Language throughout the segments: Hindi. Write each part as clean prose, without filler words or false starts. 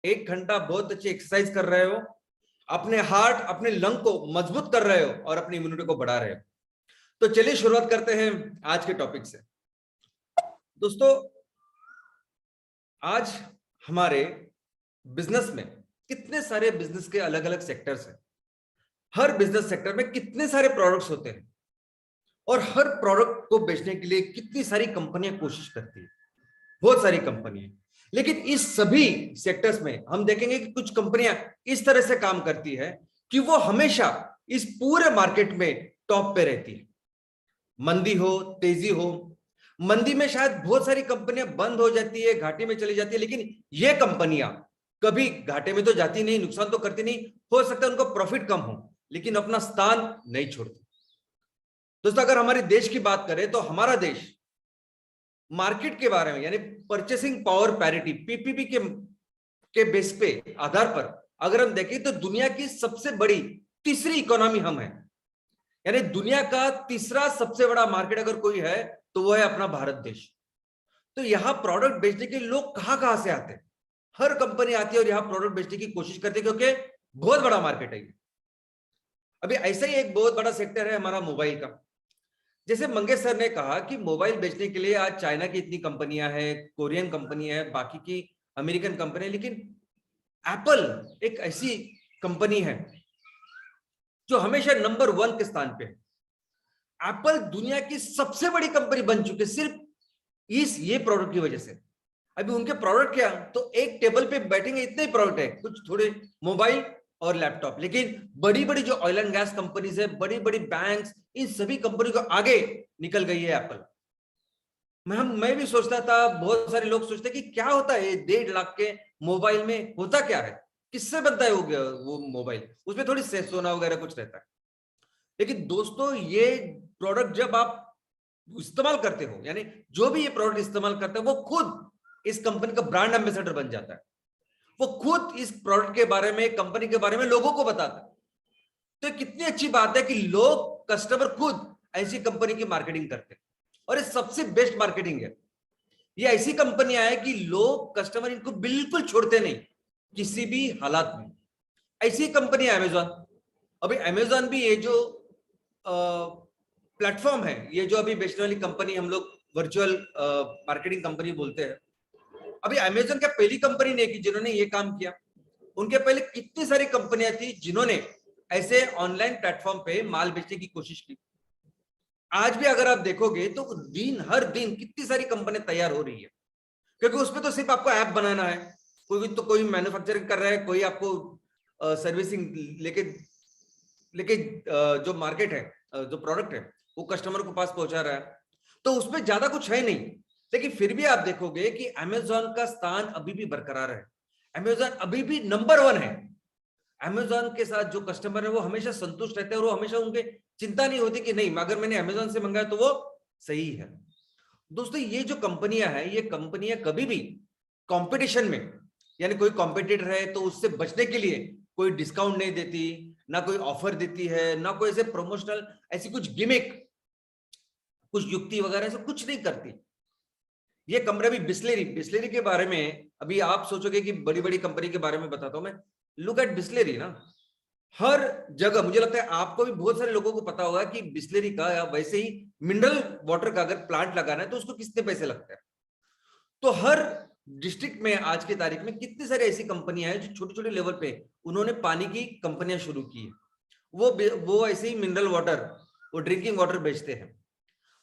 एक घंटा बहुत अच्छी एक्सरसाइज कर रहे हो, अपने हार्ट अपने लंग को मजबूत कर रहे हो और अपनी इम्यूनिटी को बढ़ा रहे हो। तो चलिए शुरुआत करते हैं आज के टॉपिक से। दोस्तों, आज हमारे बिजनेस में कितने सारे बिजनेस के अलग अलग सेक्टर्स हैं। हर बिजनेस सेक्टर में कितने सारे प्रोडक्ट्स होते हैं और हर प्रोडक्ट को बेचने के लिए कितनी सारी कंपनियां कोशिश करती है। बहुत सारी कंपनियां, लेकिन इस सभी सेक्टर्स में हम देखेंगे कि कुछ कंपनियां इस तरह से काम करती है कि वो हमेशा इस पूरे मार्केट में टॉप पे रहती है। मंदी हो, तेजी हो, मंदी में शायद बहुत सारी कंपनियां बंद हो जाती है, घाटे में चली जाती है, लेकिन ये कंपनियां कभी घाटे में तो जाती नहीं, नुकसान तो करती नहीं। हो सकता है उनको प्रॉफिट कम हो, लेकिन अपना स्थान नहीं छोड़ती। दोस्तों, अगर हमारे देश की बात करें तो हमारा देश मार्केट के बारे में यानी परचेसिंग पावर पैरिटी पीपीपी के बेस पे आधार पर अगर हम देखें तो दुनिया की सबसे बड़ी तीसरी इकोनॉमी हम है। यानी दुनिया का तीसरा सबसे बड़ा मार्केट अगर कोई है तो वो है अपना भारत देश। तो यहां प्रोडक्ट बेचने के लोग कहां से आते हैं? हर कंपनी आती है और यहां प्रोडक्ट बेचने की कोशिश करती है, क्योंकि बहुत बड़ा मार्केट है। अभी ऐसा ही एक बहुत बड़ा सेक्टर है हमारा मोबाइल का। जैसे मंगेश सर ने कहा कि मोबाइल बेचने के लिए आज चाइना की इतनी कंपनियां हैं, कोरियन कंपनी है, बाकी की अमेरिकन कंपनी है, लेकिन एप्पल एक ऐसी कंपनी है जो हमेशा नंबर 1 के स्थान पे है। एप्पल दुनिया की सबसे बड़ी कंपनी बन चुकी है सिर्फ इस ये प्रोडक्ट की वजह से। अभी उनके प्रोडक्ट क्या, तो एक टेबल पे बैठेंगे इतने ही प्रोडक्ट है, कुछ थोड़े मोबाइल और लैपटॉप, लेकिन बड़ी बड़ी जो ऑयल एंड गैस कंपनीज है, बड़ी बड़ी बैंक्स, इन सभी कंपनी को आगे निकल गई है एप्पल। मैं भी सोचता था, बहुत सारे लोग सोचते कि क्या होता है 1.5 लाख के मोबाइल में, होता क्या है, किससे बनता है वो मोबाइल, उसमें थोड़ी सोना वगैरह कुछ रहता है। लेकिन दोस्तों, ये प्रोडक्ट जब आप इस्तेमाल करते हो, यानी जो भी ये प्रोडक्ट इस्तेमाल करता है वो खुद इस कंपनी का ब्रांड एम्बेसडर बन जाता है। वो खुद इस प्रोडक्ट के बारे में, कंपनी के बारे में लोगों को बताता है। तो कितनी अच्छी बात है कि लोग, कस्टमर खुद ऐसी कंपनी की मार्केटिंग करते हैं और ये सबसे बेस्ट मार्केटिंग है। ये ऐसी कंपनियां है कि लोग, कस्टमर इनको बिल्कुल छोड़ते नहीं किसी भी हालात में। ऐसी कंपनी है अमेजॉन। अभी अमेजॉन भी ये जो प्लेटफॉर्म है, ये जो अभी बेचने वाली कंपनी हम लोग वर्चुअल मार्केटिंग कंपनी बोलते हैं, अभी अमेजॉन क्या पहली कंपनी नहीं की जिन्होंने ये काम किया। उनके पहले कितनी सारी कंपनियां थी जिन्होंने ऐसे ऑनलाइन प्लेटफॉर्म पे माल बेचने की कोशिश की। आज भी अगर आप देखोगे तो हर दिन कितनी सारी कंपनियां तैयार हो रही है, क्योंकि उसमें तो सिर्फ आपको ऐप बनाना है। कोई मैन्युफैक्चरिंग कर रहा है, कोई आपको सर्विसिंग लेके लेके जो मार्केट है, जो प्रोडक्ट है वो कस्टमर को पास पहुंचा रहा है। तो उसमें ज्यादा कुछ है नहीं, लेकिन फिर भी आप देखोगे कि अमेजॉन का स्थान अभी भी बरकरार है। अमेजॉन अभी भी नंबर 1 है। अमेजॉन के साथ जो कस्टमर है वो हमेशा संतुष्ट रहते हैं और वो हमेशा उनके चिंता नहीं होती कि नहीं, अगर मैंने अमेजॉन से मंगाया तो वो सही है। दोस्तों, ये जो कंपनियां हैं, ये कंपनियां कभी भी कंपटीशन में, यानी कोई कॉम्पिटिटर है तो उससे बचने के लिए कोई डिस्काउंट नहीं देती, ना कोई ऑफर देती है, ना कोई ऐसे प्रमोशनल ऐसी कुछ गिमिक, कुछ युक्ति वगैरह ऐसा कुछ नहीं करती। ये कंपनी भी बिस्लेरी बिस्लेरी के बारे में, अभी आप सोचोगे कि बड़ी बड़ी कंपनी के बारे में बताता हूं मैं। लुक एट बिस्लेरी ना, हर जगह मुझे लगता है आपको भी, बहुत सारे लोगों को पता होगा कि बिस्लेरी का या वैसे ही मिनरल वाटर का अगर प्लांट लगाना है तो उसको कितने पैसे लगते हैं। तो हर डिस्ट्रिक्ट में आज की तारीख में कितनी सारी ऐसी कंपनियां हैं जो छोटे छोटे लेवल पे उन्होंने पानी की कंपनियां शुरू की है। वो ऐसे ही मिनरल वाटर, वो ड्रिंकिंग वाटर बेचते हैं।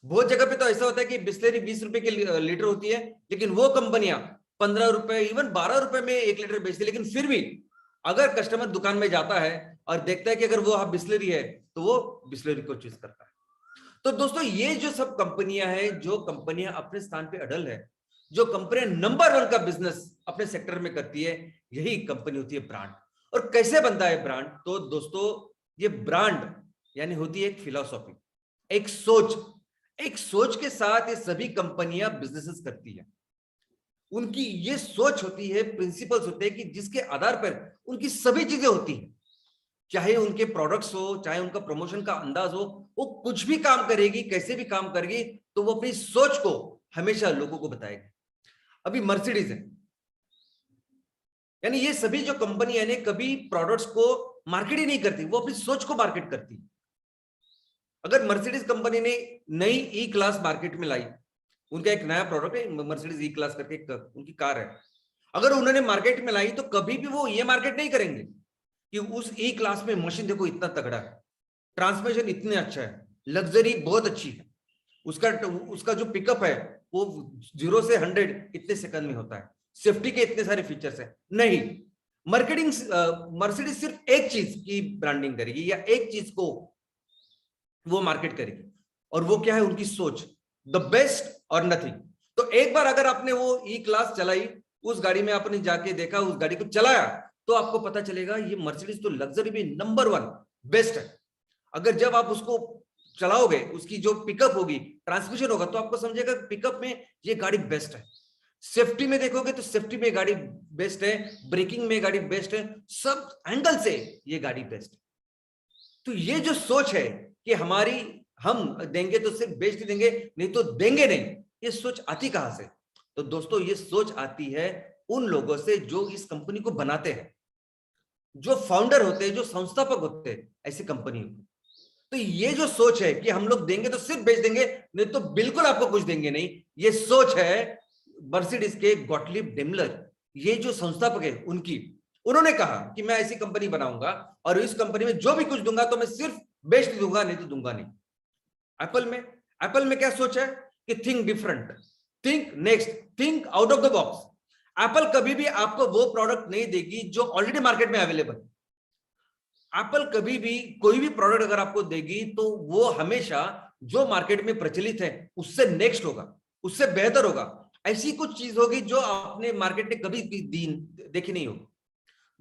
बहुत जगह पे तो ऐसा होता है कि बिस्लेरी 20 रुपए की लीटर होती है, लेकिन वो कंपनियां 15 रुपए, इवन 12 रुपए में 1 लीटर बेचती है। लेकिन फिर भी अगर कस्टमर दुकान में जाता है और देखता है कि अगर वो बिस्लेरी है तो वो बिस्लेरी को चूज करता है। तो दोस्तों, ये जो सब कंपनियां हैं, जो कंपनियां अपने स्थान पे अड़ल है, जो कंपनियां नंबर 1 का बिजनेस अपने सेक्टर में करती है, यही कंपनी होती है ब्रांड। और कैसे बनता है ब्रांड? तो दोस्तों, ये ब्रांड यानी होती है एक फिलॉसफी, एक सोच। एक सोच के साथ ये सभी कंपनियां बिजनेसेस करती है। उनकी ये सोच होती है, प्रिंसिपल्स होते हैं कि जिसके आधार पर उनकी सभी चीजें होती हैं। चाहे उनके प्रोडक्ट्स हो, चाहे उनका प्रमोशन का अंदाज हो, वो कुछ भी काम करेगी, कैसे भी काम करेगी, तो वो अपनी सोच को हमेशा लोगों को बताएगी। अभी मर्सिडीज है, यानी ये सभी जो कंपनी है कभी प्रोडक्ट्स को मार्केट ही नहीं करती, वो अपनी सोच को मार्केट करती है। अगर मर्सिडीज कंपनी ने नई ई क्लास मार्केट में लाई, उनका एक नया प्रोडक्ट है मर्सिडीज ई क्लास करके उनकी कार है, अगर उन्होंने मार्केट में लाई तो कभी भी वो ये मार्केट नहीं करेंगे कि उस ई क्लास में मशीन देखो इतना तगड़ा है, ट्रांसमिशन इतने अच्छा है, लग्जरी बहुत अच्छी है, उसका उसका जो पिकअप है वो 0 से 100 इतने सेकंड में होता है, सेफ्टी के इतने सारे फीचर्स है। नहीं, मार्केटिंग मर्सिडीज सिर्फ एक चीज की ब्रांडिंग करेगी या एक चीज को वो मार्केट करेगी, और वो क्या है, उनकी सोच, द बेस्ट और नथिंग। तो एक बार अगर आपने वो ई क्लास चलाई, उस गाड़ी में आपने जाके देखा, उस गाड़ी को चलाया, तो आपको पता चलेगा ये मर्सिडीज तो लग्जरी में नंबर 1 बेस्ट है। अगर जब आप उसको चलाओगे, उसकी जो पिकअप होगी, ट्रांसमिशन होगा, तो आपको समझेगा पिकअप में ये गाड़ी बेस्ट है। सेफ्टी में देखोगे तो सेफ्टी में गाड़ी बेस्ट है, ब्रेकिंग में गाड़ी बेस्ट है, सब एंगल से ये गाड़ी बेस्ट है। तो ये जो सोच है कि हमारी, हम देंगे तो सिर्फ बेच देंगे, नहीं तो देंगे नहीं, ये सोच आती कहां से? तो दोस्तों ये सोच आती है उन लोगों से जो इस कंपनी को बनाते हैं, जो फाउंडर होते हैं, जो संस्थापक होते हैं ऐसी कंपनी को। तो ये जो सोच है कि हम लोग देंगे तो सिर्फ बेच देंगे, नहीं तो बिल्कुल आपको कुछ देंगे नहीं, ये सोच है मर्सिडीज के गॉटलिब डेमलर, ये जो संस्थापक है उनकी। उन्होंने कहा कि मैं ऐसी कंपनी बनाऊंगा और इस कंपनी में जो भी कुछ दूंगा तो मैं सिर्फ बेच दूंगा, नहीं तो दूंगा नहीं। एप्पल में क्या सोच है कि think different, think next, think out of the box. Apple कभी भी आपको वो प्रोडक्ट नहीं देगी जो ऑलरेडी मार्केट में अवेलेबल है। एप्पल कभी भी कोई भी प्रोडक्ट अगर आपको देगी तो वो हमेशा जो मार्केट में प्रचलित है उससे नेक्स्ट होगा, उससे बेहतर होगा, ऐसी कुछ चीज होगी जो आपने मार्केट में कभी देखी नहीं होगी।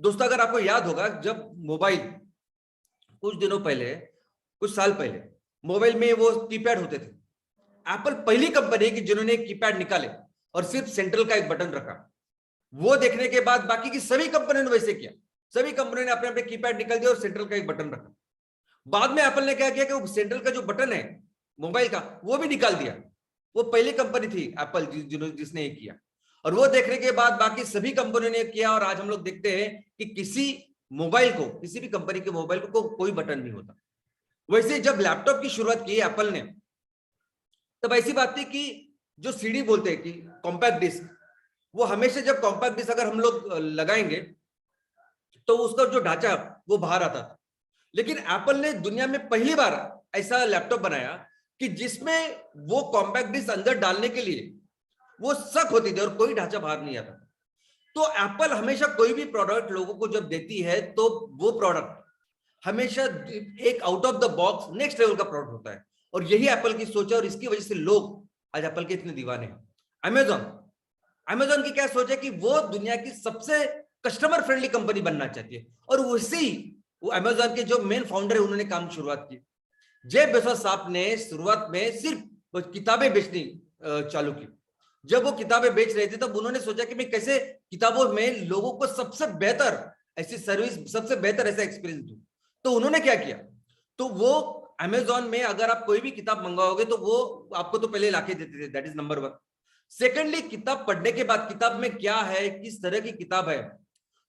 दोस्तों अगर आपको याद होगा, जब मोबाइल कुछ दिनों पहले, कुछ साल पहले मोबाइल में वो कीपैड होते थे, एप्पल पहली कंपनी है कि जिन्होंने कीपैड निकाले और सिर्फ सेंट्रल का एक बटन रखा। वो देखने के बाद बाकी की सभी कंपनियों ने वैसे किया, सभी कंपनियों ने अपने अपने कीपैड निकाल दिया और सेंट्रल का एक बटन रखा। बाद में एप्पल ने क्या किया कि वो सेंट्रल का जो बटन है मोबाइल का वो भी निकाल दिया। वो पहली कंपनी थी एप्पल जिसने ये किया, और वो देखने के बाद बाकी सभी कंपनियों ने किया, और आज हम लोग देखते हैं कि किसी मोबाइल को, किसी भी कंपनी के मोबाइल को कोई बटन नहीं होता। वैसे जब लैपटॉप की शुरुआत की एप्पल ने, तब ऐसी बात थी कि जो सीडी बोलते हैं कि कॉम्पैक्ट डिस्क, वो हमेशा जब कॉम्पैक्ट डिस्क अगर हम लोग लगाएंगे तो उसका जो ढांचा वो बाहर आता था। लेकिन एप्पल ने दुनिया में पहली बार ऐसा लैपटॉप बनाया कि जिसमें वो कॉम्पैक्ट डिस्क अंदर डालने के लिए वो सक होती थी और कोई ढांचा बाहर नहीं आता। तो एप्पल हमेशा कोई भी प्रोडक्ट लोगों को जब देती है तो वो प्रोडक्ट हमेशा एक out of the box next level का प्रोडक्ट होता है, और यही एप्पल की सोच है, और इसकी वजह से लोग आज एप्पल के इतने दीवाने हैं। अमेजॉन की क्या सोच है कि वो दुनिया की सबसे कस्टमर फ्रेंडली कंपनी बनना चाहती है, और उसी वो अमेजॉन के जो मेन फाउंडर है उन्होंने काम शुरुआत की। जेफ बेजोस साहब ने शुरुआत में सिर्फ किताबें बेचनी चालू की। जब वो किताबें बेच रहे थे तब उन्होंने सोचा कि मैं कैसे किताबों में लोगों को सबसे बेहतर ऐसी सर्विस, सबसे बेहतर ऐसा एक्सपीरियंस दूं। तो उन्होंने क्या किया, तो वो अमेजॉन में अगर आप कोई भी किताब मंगवाओगे तो वो आपको तो पहले लाके देते थे, दैट इज नंबर 1। सेकेंडली, किताब पढ़ने के बाद किताब में क्या है, किस तरह की किताब है,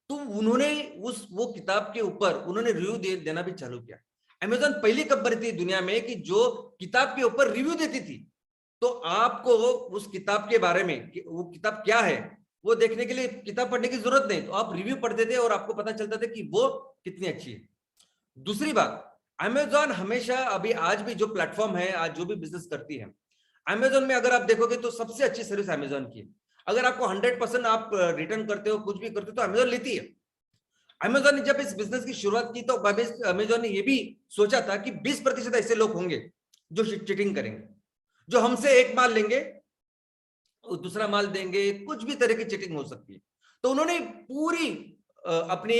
तो उन्होंने वो किताब के ऊपर उन्होंने रिव्यू देना भी चालू किया। अमेजॉन पहली कंपनी थी दुनिया में कि जो किताब के ऊपर रिव्यू देती थी। तो आपको उस किताब के बारे में कि वो किताब क्या है वो देखने के लिए किताब पढ़ने की जरूरत नहीं, तो आप रिव्यू पढ़ते थे और आपको पता चलता था कि वो कितनी अच्छी है। दूसरी बात, अमेजॉन हमेशा, अभी आज भी जो प्लेटफॉर्म है, आज जो भी बिजनेस करती है, अमेजॉन में अगर आप देखोगे तो सबसे अच्छी सर्विस अमेजॉन की है। अगर आपको 100% आप रिटर्न करते हो, कुछ भी करते हो, तो अमेजॉन लेती है। अमेजॉन ने जब इस बिजनेस की शुरुआत की तो अमेजॉन ने यह भी सोचा था कि 20% ऐसे लोग होंगे जो चीटिंग करेंगे, जो हमसे एक माल लेंगे दूसरा माल देंगे, कुछ भी तरह की चीटिंग हो सकती है। तो उन्होंने पूरी अपनी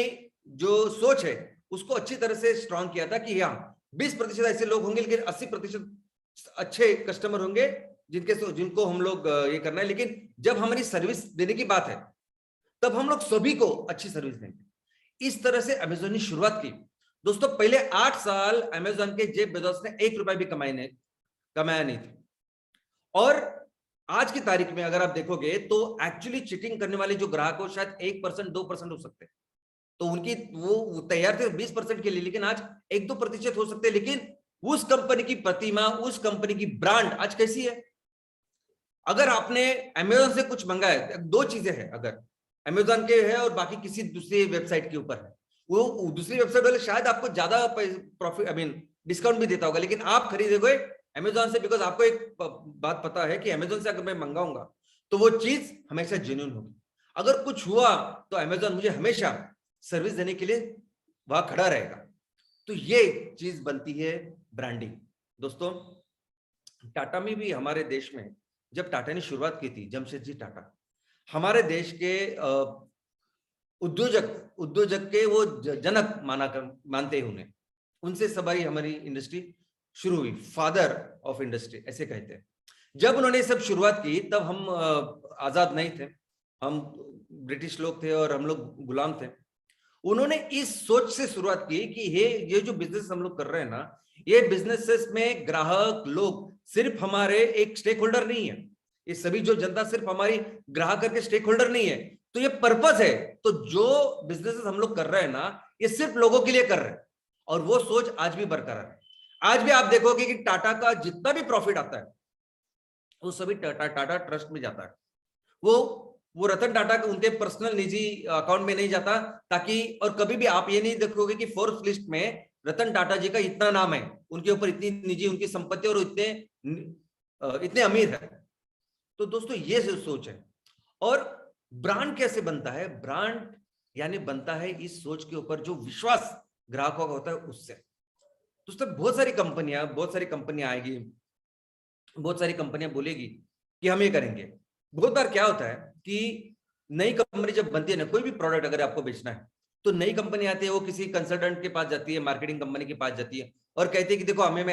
जो सोच है उसको अच्छी तरह से स्ट्रॉन्ग किया था कि हाँ 20% ऐसे लोग होंगे, लेकिन 80% अच्छे कस्टमर होंगे जिनको हम लोग ये करना है। लेकिन जब हमारी सर्विस देने की बात है तब हम लोग सभी को अच्छी सर्विस देंगे। इस तरह से अमेजॉन ने शुरुआत की। दोस्तों पहले 8 साल अमेजॉन के जेफ बेजोस ने 1 रुपया भी कमाया नहीं थी, और आज की तारीख में अगर आप देखोगे तो एक्चुअली चीटिंग करने वाले जो ग्राहक हो शायद 1% 2% हो सकते हैं, तो उनकी वो तैयार थे 20% के लिए, लेकिन आज 1-2% हो सकते हैं। लेकिन उस कंपनी की प्रतिमा, उस कंपनी की ब्रांड आज कैसी है? अगर आपने अमेजोन से कुछ मंगाया, दो चीजें हैं, अगर अमेजोन के है और बाकी किसी दूसरी वेबसाइट के ऊपर है, वो दूसरी वेबसाइट वाले शायद आपको ज्यादा प्रॉफिट, आई मीन डिस्काउंट भी देता होगा, लेकिन आप खरीदोगे अमेजोन से बिकॉज आपको एक बात पता है कि अमेजोन से अगर मैं मंगाऊंगा तो वो चीज हमेशा जेन्युइन होगी। अगर कुछ हुआ तो अमेजोन मुझे हमेशा सर्विस देने के लिए वहां खड़ा रहेगा। तो ये चीज बनती है ब्रांडिंग। दोस्तों, टाटा में भी, हमारे देश में जब टाटा ने शुरुआत की थी, जमशेदजी टाटा हमारे देश के उद्योजक के वो जनक मानते हैं उन्हें, उनसे सबाई हमारी इंडस्ट्री शुरू हुई, फादर ऑफ इंडस्ट्री ऐसे कहते हैं। जब उन्होंने सब शुरुआत की तब हम आजाद नहीं थे, हम ब्रिटिश लोग थे और हम लोग गुलाम थे। उन्होंने इस सोच से शुरुआत की कि ये जो बिजनेस हम लोग कर रहे हैं ना, ये बिजनेसेस में ग्राहक लोग सिर्फ हमारे एक स्टेक होल्डर नहीं है, ये सभी जो जनता सिर्फ हमारी ग्राहक करके स्टेक होल्डर नहीं है, तो ये पर्पस है। तो जो बिजनेसेस हम लोग कर रहे हैं ना, ये सिर्फ लोगों के लिए कर रहे हैं, और वो सोच आज भी बरकरार है। आज भी आप देखोगे कि टाटा का जितना भी प्रॉफिट आता है वो सभी टाटा ट्रस्ट में जाता है। वो रतन टाटा के उनके पर्सनल निजी अकाउंट में नहीं जाता, ताकि, और कभी भी आप ये नहीं देखोगे कि फोर्ब्स लिस्ट में रतन टाटा जी का इतना नाम है, उनके ऊपर इतनी निजी उनकी संपत्ति और इतने अमीर है। तो दोस्तों ये सोच है। और ब्रांड कैसे बनता है? ब्रांड यानी बनता है इस सोच के ऊपर जो विश्वास ग्राहकों का होता है उससे। दोस्तों बहुत सारी कंपनियां आएगी, बहुत सारी कंपनियां बोलेगी कि हम ये करेंगे। बहुत बार क्या होता है कि नई कंपनी जब बनती है ना, कोई भी प्रोडक्ट अगर आपको बेचना है, तो नई कंपनी आती है, वो किसी कंसल्टेंट के पास जाती है, मार्केटिंग कंपनी के पास जाती है और कहती है कि देखो मैं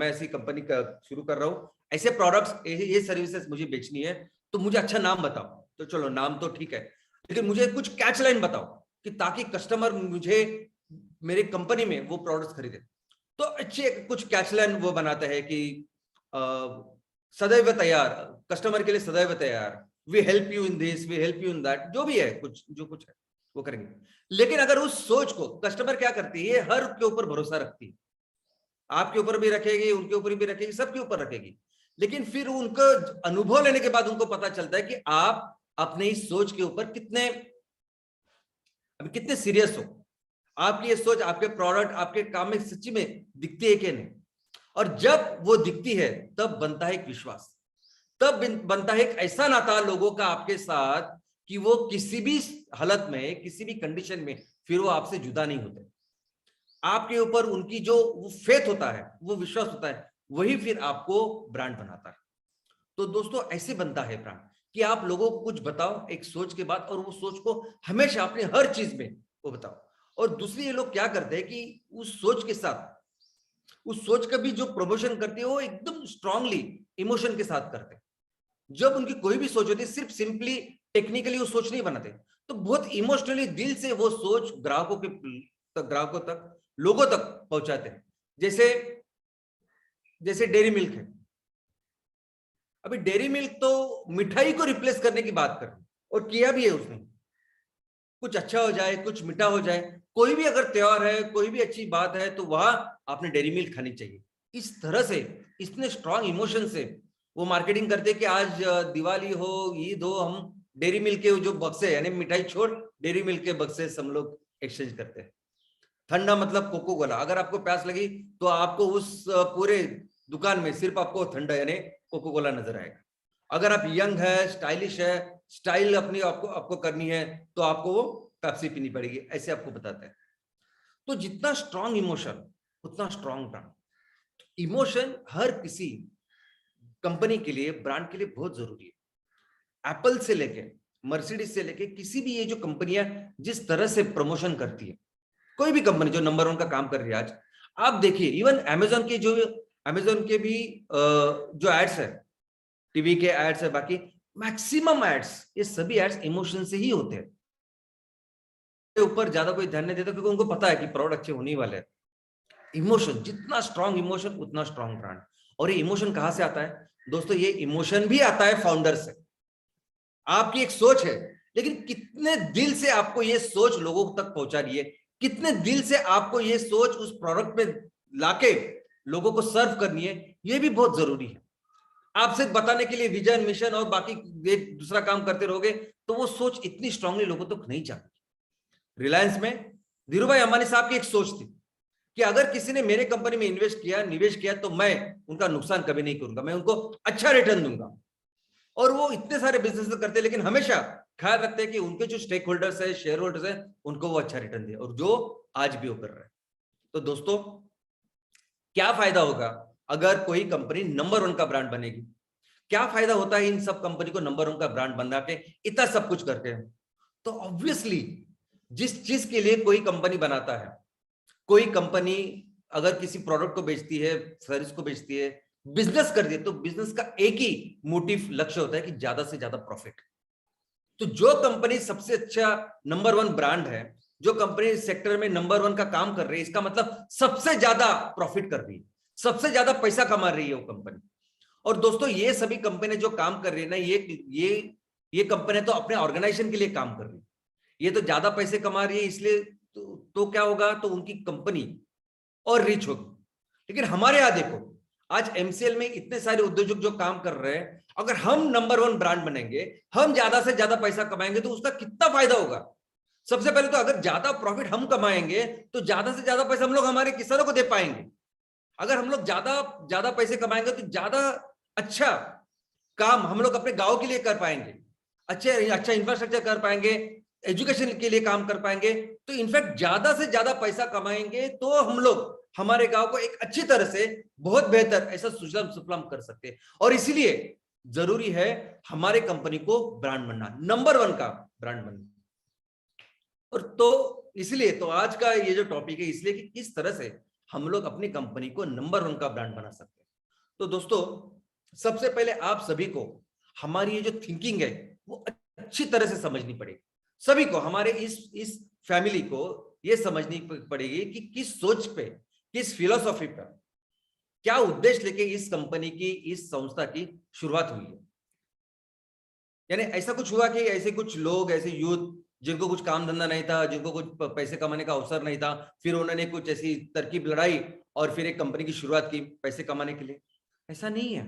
ऐसी कंपनी का शुरू कर रहा हूँ, ऐसे प्रोडक्ट्स, ये सर्विसेज मुझे बेचनी है, तो मुझे अच्छा नाम बताओ। तो चलो नाम तो ठीक है, लेकिन मुझे कुछ कैच लाइन बताओ कि ताकि कस्टमर मुझे मेरे कंपनी में वो प्रोडक्ट्स खरीदे। तो अच्छे कुछ कैच लाइन वो बनाता है कि सदैव तैयार, कस्टमर के लिए सदैव तैयार, we help you in this, we help you in that, जो भी है, जो कुछ है वो करेंगे। लेकिन अगर उस सोच को कस्टमर क्या करती है, हर के ऊपर भरोसा रखती है, आपके ऊपर भी रखेगी, उनके ऊपर भी रखेगी, सबके ऊपर रखेगी। लेकिन फिर उनको अनुभव लेने के बाद उनको पता चलता है कि आप अपने इस सोच के ऊपर कितने सीरियस हो, आपकी ये सोच आपके प्रोडक्ट, आपके काम में सच्ची में दिखती है कि नहीं। और जब वो दिखती है तब बनता है एक विश्वास, तब बनता है एक ऐसा नाता लोगों का आपके साथ कि वो किसी भी हालत में, किसी भी कंडीशन में फिर वो आपसे जुदा नहीं होते। आपके ऊपर उनकी जो वो फेथ होता है, वो विश्वास होता है, वही फिर आपको ब्रांड बनाता है। तो दोस्तों ऐसे बनता है ब्रांड कि आप लोगों को कुछ बताओ एक सोच के बाद, और वो सोच को हमेशा अपने हर चीज में वो बताओ। और दूसरी, ये लोग क्या करते हैं कि उस सोच के साथ, उस सोच का भी जो प्रमोशन करते हैं वो एकदम स्ट्रांगली इमोशन के साथ करते हैं। जब उनकी कोई भी सोच होती है, सिर्फ सिंपली टेक्निकली वो सोच नहीं बनाते, तो बहुत इमोशनली दिल से वो सोच ग्राहकों तक, लोगों तक पहुंचाते हैं। जैसे जैसे डेयरी मिल्क है, अभी डेयरी मिल्क तो मिठाई को रिप्लेस करने की बात कर रही है, और किया भी है उसने, कुछ अच्छा हो जाए, कुछ मीठा हो जाए, कोई भी अगर त्योहार है, कोई भी अच्छी बात है, तो वहां आपने डेयरी मिल्क खानी चाहिए। इस तरह से, इतने स्ट्रांग इमोशन से वो मार्केटिंग करते हैं कि आज दिवाली हो, ईद हो, हम डेयरी मिल्क के जो बक्से, यानी मिठाई छोड़ डेयरी मिल्क के बक्से हम लोग एक्सचेंज करते हैं। ठंडा मतलब कोको कोला, अगर आपको प्यास लगी तो आपको उस पूरे दुकान में सिर्फ आपको ठंडा यानी कोको कोला नजर आएगा। अगर आप यंग है, स्टाइलिश है, स्टाइल अपनी आपको करनी है, तो आपको वो पेप्सी पीनी पड़ेगी, ऐसे आपको बताते हैं। तो जितना स्ट्रांग इमोशन उतना स्ट्रांग ब्रांड। इमोशन हर किसी कंपनी के लिए, ब्रांड के लिए बहुत जरूरी है। एप्पल से लेके मर्सिडीज से लेके किसी भी ये जो कंपनियां जिस तरह से प्रमोशन करती है, कोई भी कंपनी जो नंबर 1 का काम कर रही है आज, आप देखिए इवन अमेजोन के भी जो एड्स है, टीवी के एड्स है, बाकी मैक्सिमम एड्स, ये सभी एड्स इमोशन से ही होते हैं। ऊपर ज्यादा कोई ध्यान नहीं देता क्योंकि उनको पता है कि प्रोडक्ट अच्छे होने वाले हैं। इमोशन, जितना स्ट्रांग इमोशन उतना स्ट्रांग ब्रांड। और ये इमोशन कहां से आता है? दोस्तों ये इमोशन भी आता है फाउंडर से। आपकी एक सोच है, लेकिन कितने दिल से आपको ये सोच लोगों तक पहुंचा रही है, कितने दिल से आपको ये सोच उस प्रोडक्ट में लाके लोगों को सर्व करनी है, ये भी बहुत जरूरी है। आप सिर्फ बताने के लिए विजन मिशन और बाकी दूसरा काम करते रहोगे तो वो सोच इतनी स्ट्रांगली लोगों तक नहीं जाती। रिलायंस में धीरू भाई अंबानी साहब की एक सोच थी कि अगर किसी ने मेरे कंपनी में निवेश किया तो मैं उनका नुकसान कभी नहीं करूंगा, मैं उनको अच्छा रिटर्न दूंगा। और वो इतने सारे बिजनेस करते हैं, लेकिन हमेशा ख्याल रखते हैं कि उनके जो स्टेक होल्डर्स है, शेयर होल्डर्स है, उनको वो अच्छा रिटर्न दे, और जो आज भी वो कर रहे हैं। तो दोस्तों क्या फायदा होगा अगर कोई कंपनी नंबर 1 का ब्रांड बनेगी? क्या फायदा होता है इन सब कंपनी को नंबर 1 का ब्रांड बना के इतना सब कुछ करके? तो ऑब्वियसली जिस चीज के लिए कोई कंपनी बनाता है, कोई कंपनी अगर किसी प्रोडक्ट को बेचती है, सर्विस को बेचती है, बिजनेस कर दिए, तो बिजनेस का एक ही मोटिव लक्ष्य होता है कि ज्यादा से ज्यादा प्रॉफिट। तो जो कंपनी सबसे अच्छा नंबर 1 ब्रांड है, जो कंपनी इस सेक्टर में नंबर 1 का काम कर रही है, इसका मतलब सबसे ज्यादा प्रॉफिट कर रही है, सबसे ज्यादा पैसा कमा रही है वो कंपनी। और दोस्तों ये सभी कंपनी जो काम कर रही है ना, ये कंपनी तो अपने ऑर्गेनाइजेशन के लिए काम कर रही है, ये तो ज्यादा पैसे कमा रही है, इसलिए तो क्या होगा, तो उनकी कंपनी और रिच होगी। लेकिन हमारे यहां देखो, आज एमसीएल में इतने सारे उद्योजक जो काम कर रहे हैं, अगर हम नंबर 1 ब्रांड बनेंगे, हम ज्यादा से ज्यादा पैसा कमाएंगे, तो उसका कितना फायदा होगा? सबसे पहले तो अगर ज्यादा प्रॉफिट हम कमाएंगे तो ज्यादा से ज्यादा पैसा हम लोग हमारे किसानों को दे पाएंगे। अगर हम लोग ज्यादा ज्यादा पैसे कमाएंगे तो ज्यादा अच्छा काम हम लोग अपने गांव के लिए कर पाएंगे, अच्छा इंफ्रास्ट्रक्चर कर पाएंगे, एजुकेशन के लिए काम कर पाएंगे। तो इनफैक्ट ज्यादा से ज्यादा पैसा कमाएंगे तो हम लोग हमारे गांव को एक अच्छी तरह से, बहुत बेहतर ऐसा सुजलाम सुफलाम कर सकते हैं। और इसीलिए जरूरी है हमारे कंपनी को ब्रांड बनना, नंबर 1 का ब्रांड बनना। और तो इसलिए तो आज का ये जो टॉपिक है, इसलिए कि किस तरह से हम लोग अपनी कंपनी को नंबर 1 का ब्रांड बना सकते हैं। तो दोस्तों सबसे पहले आप सभी को हमारी ये जो थिंकिंग है वो अच्छी तरह से समझनी पड़ेगी। सभी को, हमारे इस फैमिली को ये समझनी पड़ेगी कि किस सोच पे, किस फिलॉसफी पर, क्या उद्देश्य लेके इस कंपनी की, इस संस्था की शुरुआत हुई है। यानी ऐसा कुछ हुआ कि ऐसे कुछ लोग, ऐसे यूथ जिनको कुछ काम धंधा नहीं था, जिनको कुछ पैसे कमाने का अवसर नहीं था, फिर उन्होंने कुछ ऐसी तरकीब लड़ाई और फिर एक कंपनी की शुरुआत की पैसे कमाने के लिए? ऐसा नहीं है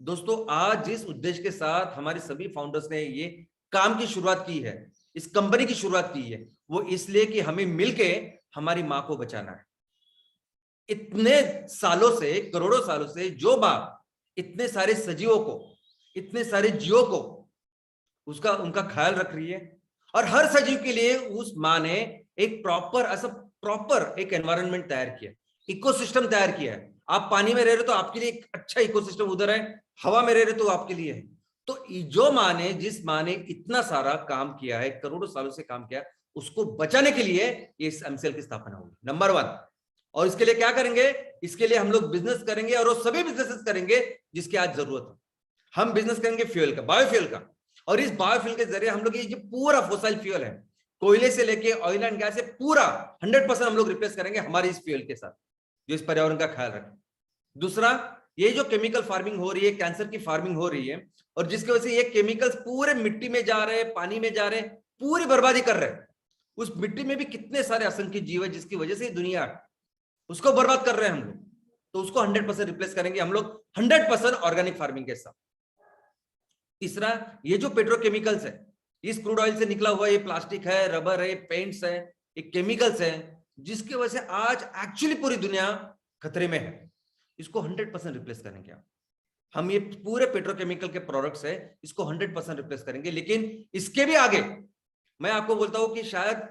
दोस्तों। आज जिस उद्देश्य के साथ हमारे सभी फाउंडर्स ने ये काम की शुरुआत की है, इस कंपनी की शुरुआत की है, वो इसलिए कि हमें मिलके हमारी मां को बचाना है। इतने सालों से, करोड़ों सालों से जो मां इतने सारे सजीवों को, इतने सारे जीवों को उसका उनका ख्याल रख रही है, और हर सजीव के लिए उस मां ने एक प्रॉपर एक एनवायरनमेंट तैयार किया, इकोसिस्टम तैयार किया है। आप पानी में रह रहे हो तो आपके लिए एक अच्छा इकोसिस्टम उधर है, हवा में रह रहे तो आपके लिए है। तो जो मां ने, जिस मां ने इतना सारा काम किया है, करोड़ों सालों से काम किया, उसको बचाने के लिए ये एमसीएल की स्थापना होगी, नंबर 1। और इसके लिए क्या करेंगे? इसके लिए हम लोग बिजनेस करेंगे, और वो सभी बिजनेसेस करेंगे जिसकी आज जरूरत है। हम बिजनेस करेंगे फ्यूल का, बायोफ्यूल का, और इस बायोफ्यूल के जरिए हम लोग ये जो पूरा फोसाइल फ्यूल है, कोयले से लेके ऑयल एंड गैस से पूरा 100% हम लोग रिप्लेस करेंगे हमारे इस फ्यूल के साथ, जो इस पर्यावरण का ख्याल रखे। दूसरा, ये जो केमिकल फार्मिंग हो रही है, कैंसर की फार्मिंग हो रही है, और जिसकी वजह से ये केमिकल्स पूरे मिट्टी में जा रहे हैं, पानी में जा रहे हैं, पूरी बर्बादी कर रहे हैं। उस मिट्टी में भी कितने सारे असंख्य जीव है जिसकी वजह से दुनिया उसको बर्बाद कर रहे हैं हम लोग। तो उसको 100% रिप्लेस करेंगे हम लोग 100% ऑर्गेनिक फार्मिंग के साथ। तीसरा, ये जो पेट्रोकेमिकल्स है, इस क्रूड ऑयल से निकला हुआ ये प्लास्टिक है, रबर है, पेंट्स है, ये केमिकल्स है, जिसकी वजह से आज एक्चुअली पूरी दुनिया खतरे में है। इसको 100% रिप्लेस करेंगे हम ये पूरे पेट्रोकेमिकल के प्रोडक्ट्स है, इसको 100% रिप्लेस करेंगे। लेकिन इसके भी आगे मैं आपको बोलता हूं कि शायद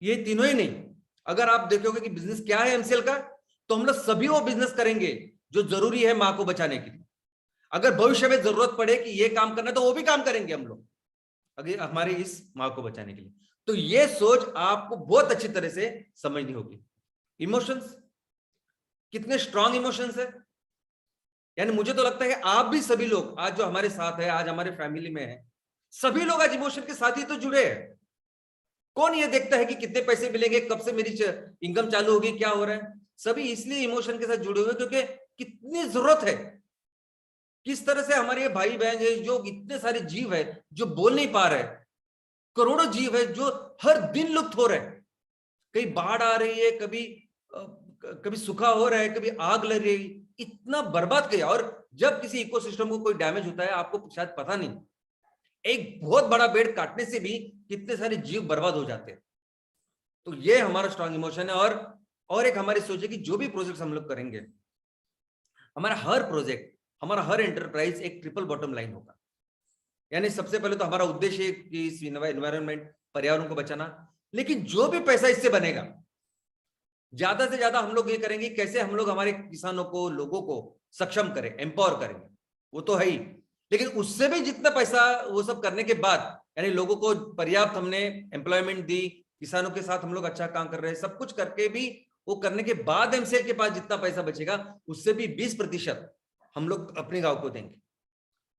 ये तीनों ही नहीं, अगर आप देखोगे कि बिजनेस क्या है एमसीएल का, तो हम लोग सभी वो बिजनेस करेंगे जो जरूरी है मां को बचाने के लिए। अगर भविष्य में जरूरत पड़े कि ये काम करना, तो वो भी काम करेंगे हम लोग, अगर हमारे इस मां को बचाने के लिए। तो ये सोच आपको बहुत अच्छी तरह से समझनी होगी। इमोशंस, कितने स्ट्रांग इमोशंस है। यानी मुझे तो लगता है कि आप भी सभी लोग आज जो हमारे साथ है, आज हमारे फैमिली में है, सभी लोग आज इमोशन के साथ ही तो जुड़े हैं। कौन ये देखता है कि कितने पैसे मिलेंगे, कब से मेरी इनकम चालू होगी, क्या हो रहा है? सभी इसलिए इमोशन के साथ जुड़े हुए क्योंकि कितनी जरूरत है किस तरह से हमारे ये भाई बहन है, जो इतने सारे जीव है जो बोल नहीं पा रहे, करोड़ों जीव है जो हर दिन लुप्त हो रहे हैं, कहीं बाढ़ आ रही है, कभी सूखा हो रहा है, कभी आग लग रही है, इतना बर्बाद किया। और जब किसी इकोसिस्टम को कोई डैमेज होता है, आपको शायद पता नहीं, एक बहुत बड़ा पेड़ काटने से भी कितने सारे जीव बर्बाद हो जाते हैं। तो ये हमारा स्ट्रांग इमोशन है। और एक हमारी सोच है कि जो भी प्रोजेक्ट हम लोग करेंगे, हमारा हर प्रोजेक्ट, हमारा हर एंटरप्राइज एक ट्रिपल बॉटम लाइन होगा। यानी सबसे पहले तो हमारा उद्देश्य है कि इस एनवायरनमेंट, पर्यावरण को बचाना, लेकिन जो भी पैसा इससे बनेगा, ज्यादा से ज्यादा हम लोग ये करेंगे कैसे हम लोग हमारे किसानों को, लोगों को सक्षम करें, एम्पावर करेंगे, वो तो है ही। लेकिन उससे भी जितना पैसा, वो सब करने के बाद, यानी लोगों को पर्याप्त हमने एम्प्लॉयमेंट दी, किसानों के साथ हम लोग अच्छा काम कर रहे हैं, सब कुछ करके भी वो करने के बाद एमसीएल के पास जितना पैसा बचेगा, उससे भी 20% हम लोग अपने गांव को देंगे।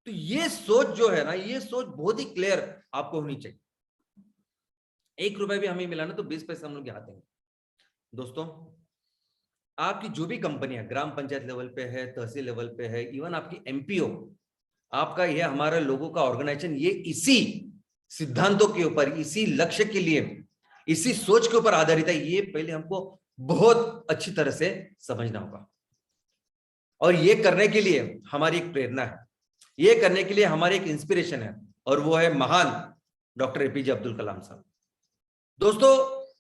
तो ये सोच जो है ना, ये सोच बहुत ही क्लियर आपको होनी चाहिए। 1 रुपए भी हमें मिला ना, तो 20 पैसे हम लोग यहाँ देंगे। दोस्तों, आपकी जो भी कंपनी है, ग्राम पंचायत लेवल पे है, तहसील लेवल पे है, इवन आपकी एमपीओ, आपका ये हमारे लोगों का ऑर्गेनाइजेशन, ये इसी सिद्धांतों के ऊपर, इसी लक्ष्य के लिए, इसी सोच के ऊपर आधारित है। ये पहले हमको बहुत अच्छी तरह से समझना होगा। और ये करने के लिए हमारी एक प्रेरणा है, ये करने के लिए हमारी एक इंस्पिरेशन है, और वो है महान डॉक्टर एपीजे अब्दुल कलाम साहब। दोस्तों,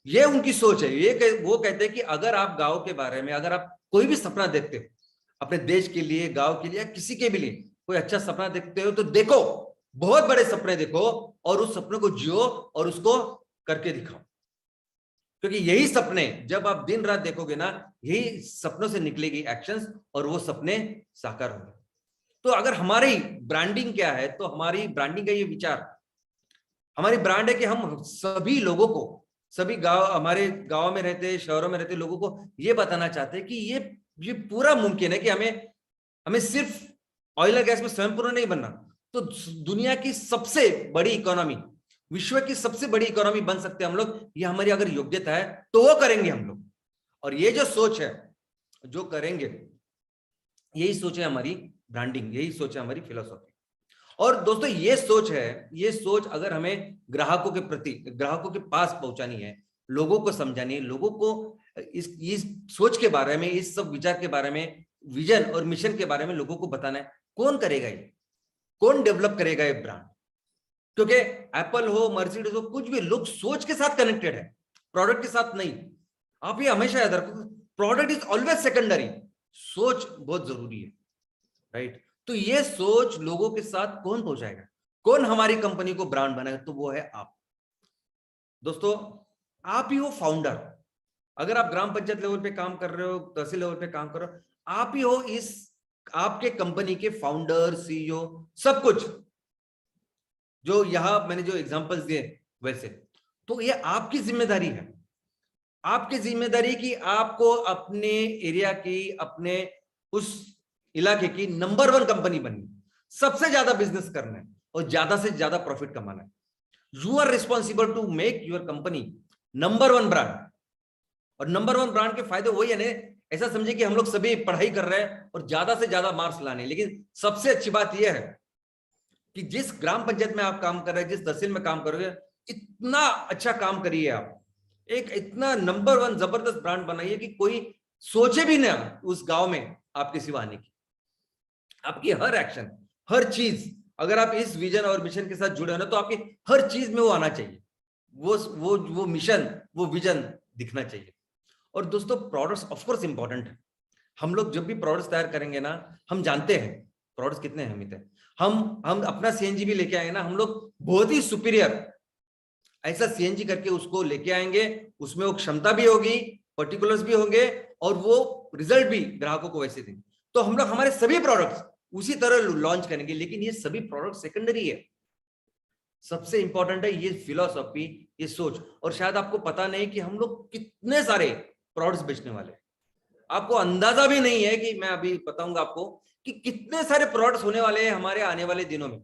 ये उनकी सोच है। वो कहते हैं कि अगर आप गांव के बारे में, अगर आप कोई भी सपना देखते हो, अपने देश के लिए, गांव के लिए, किसी के भी लिए कोई अच्छा सपना देखते हो, तो देखो, बहुत बड़े सपने देखो, और उस सपने को जियो और उसको करके दिखाओ। क्योंकि यही सपने जब आप दिन रात देखोगे ना, यही सपनों से निकलेगी एक्शंस, और वो सपने साकार होंगे। तो अगर हमारी ब्रांडिंग क्या है, तो हमारी ब्रांडिंग का ये विचार, हमारी ब्रांड है कि हम सभी लोगों को, सभी गांव, हमारे गांव में रहते, शहरों में रहते लोगों को ये बताना चाहते हैं कि ये पूरा मुमकिन है कि हमें सिर्फ ऑयल और गैस में स्वयं पूर्ण नहीं बनना, तो दुनिया की सबसे बड़ी इकोनॉमी, विश्व की सबसे बड़ी इकोनॉमी बन सकते हैं हम लोग। ये हमारी अगर योग्यता है तो वो करेंगे हम लोग। और ये जो सोच है, जो करेंगे, यही सोच है हमारी ब्रांडिंग, यही सोच है हमारी फिलॉसफी। और दोस्तों, ये सोच है, ये सोच अगर हमें ग्राहकों के प्रति, ग्राहकों के पास पहुंचानी है, लोगों को समझानी है, लोगों को इस सोच के बारे में, इस सब विचार के बारे में, विजन और मिशन के बारे में लोगों को बताना है, कौन करेगा ये, कौन डेवलप करेगा ये ब्रांड? क्योंकि एप्पल हो, मर्सिडीज हो, कुछ भी, लोग सोच के साथ कनेक्टेड है, प्रोडक्ट के साथ नहीं। आप ये हमेशा याद रखो, प्रोडक्ट इज ऑलवेज सेकेंडरी, सोच बहुत जरूरी है, राइट? तो ये सोच लोगों के साथ कौन पहुंचाएगा, कौन हमारी कंपनी को ब्रांड बनाएगा? तो वो है आप। दोस्तों, आप ही हो फाउंडर। अगर आप ग्राम पंचायत लेवल पे काम कर रहे हो, तहसील लेवल पे काम कर रहे हो, आप ही हो इस आपके कंपनी के फाउंडर, सीईओ, सब कुछ। जो यहां मैंने जो एग्जांपल्स दिए वैसे, तो ये आपकी जिम्मेदारी है, आपकी जिम्मेदारी कि आपको अपने एरिया की, अपने उस इलाके की नंबर 1 कंपनी बननी, सबसे ज्यादा बिजनेस करना है और ज्यादा से ज्यादा प्रॉफिट कमाना है। You are responsible to make your company number 1 brand. और नंबर 1 ब्रांड के फायदे वही है ना, ऐसा समझे कि हम लोग सभी पढ़ाई कर रहे हैं और ज्यादा से ज्यादा मार्क्स लाने, लेकिन सबसे अच्छी बात यह है कि जिस ग्राम पंचायत में आप काम कर रहे हैं, जिस तहसील में काम करोगे, इतना अच्छा काम करिए आप, एक इतना नंबर 1 जबरदस्त ब्रांड बनाइए कि कोई सोचे भी ना उस गांव में आपके सिवा आने की। आपकी हर एक्शन, हर चीज, अगर आप इस विजन और मिशन के साथ जुड़े हो ना, तो आपकी हर चीज में वो आना चाहिए, वो मिशन, वो विजन दिखना चाहिए। और दोस्तों, प्रोडक्ट्स ऑफ कोर्स इंपॉर्टेंट है। हम लोग जब भी प्रोडक्ट्स तैयार करेंगे ना, हम जानते हैं प्रोडक्ट्स कितने अहमियत है। हम अपना सीएनजी भी लेके आएंगे ना, हम लोग बहुत ही सुपीरियर ऐसा सीएनजी करके उसको लेके आएंगे, उसमें वो क्षमता भी होगी, पर्टिकुलर्स भी होंगे, और वो रिजल्ट भी ग्राहकों को वैसे देंगे। तो हम लोग हमारे सभी प्रोडक्ट्स उसी तरह लॉन्च करेंगे, लेकिन ये सभी प्रोडक्ट सेकेंडरी है। सबसे इंपॉर्टेंट है ये फिलॉसफी, ये सोच। और शायद आपको पता नहीं कि हम लोग कितने सारे प्रोडक्ट्स बेचने वाले हैं। आपको अंदाजा भी नहीं है कि मैं अभी बताऊंगा आपको कि कितने सारे प्रोडक्ट्स होने वाले हैं हमारे आने वाले दिनों में।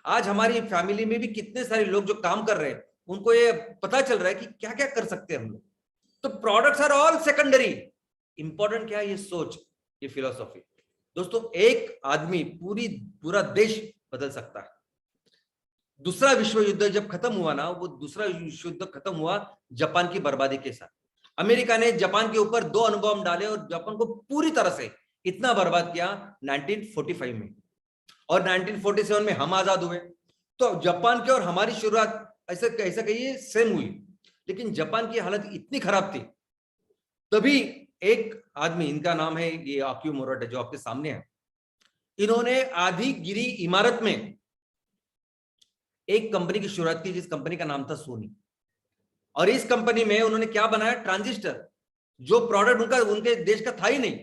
आज हमारी फैमिली में भी कितने सारे लोग जो काम कर रहे हैं, उनको ये पता चल रहा है कि क्या क्या कर सकते हैं हम लोग। तो products are all secondary, important क्या है? ये सोच, ये फिलॉसफी। दोस्तों एक आदमी पूरा देश बदल सकता है। दूसरा विश्व युद्ध जब खत्म हुआ ना, वो दूसरा विश्व युद्ध खत्म हुआ जापान की बर्बादी के साथ। अमेरिका ने जापान के ऊपर 2 अणुबॉम्ब डाले और जापान को पूरी तरह से इतना बर्बाद किया 1945 में, और 1947 में हम आजाद हुए। तो जापान की और हमारी शुरुआत ऐसा कैसा कहिए सेम हुई, लेकिन जापान की हालत इतनी खराब थी, तभी एक आदमी, इनका नाम है ये आकियो मोरिटा जो आपके सामने है, इन्होंने आधी गिरी इमारत में एक कंपनी की शुरुआत की, जिस कंपनी का नाम था सोनी। और इस कंपनी में उन्होंने क्या बनाया, ट्रांजिस्टर, जो प्रोडक्ट उनके देश का था ही नहीं,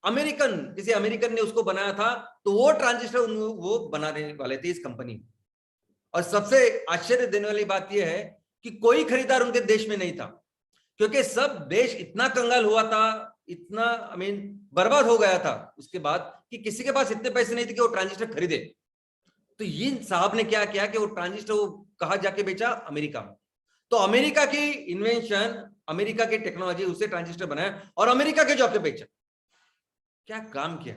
किसी अमेरिकन ने उसको बनाया था, तो वो ट्रांजिस्टर वो बनाने वाले थे इस कंपनी। और सबसे आश्चर्य देने वाली बात यह है कि कोई खरीदार उनके देश में नहीं था, क्योंकि सब देश इतना कंगाल हुआ था, इतना बर्बाद हो गया था उसके बाद, कि किसी के पास इतने पैसे नहीं थे कि वो ट्रांजिस्टर खरीदे। तो ये साहब ने क्या किया कि वो ट्रांजिस्टर वो कहां जाके बेचा, अमेरिका में। तो अमेरिका की इन्वेंशन, अमेरिका की टेक्नोलॉजी, उससे ट्रांजिस्टर बनाया और अमेरिका के जॉब पे बेचा। क्या काम किया,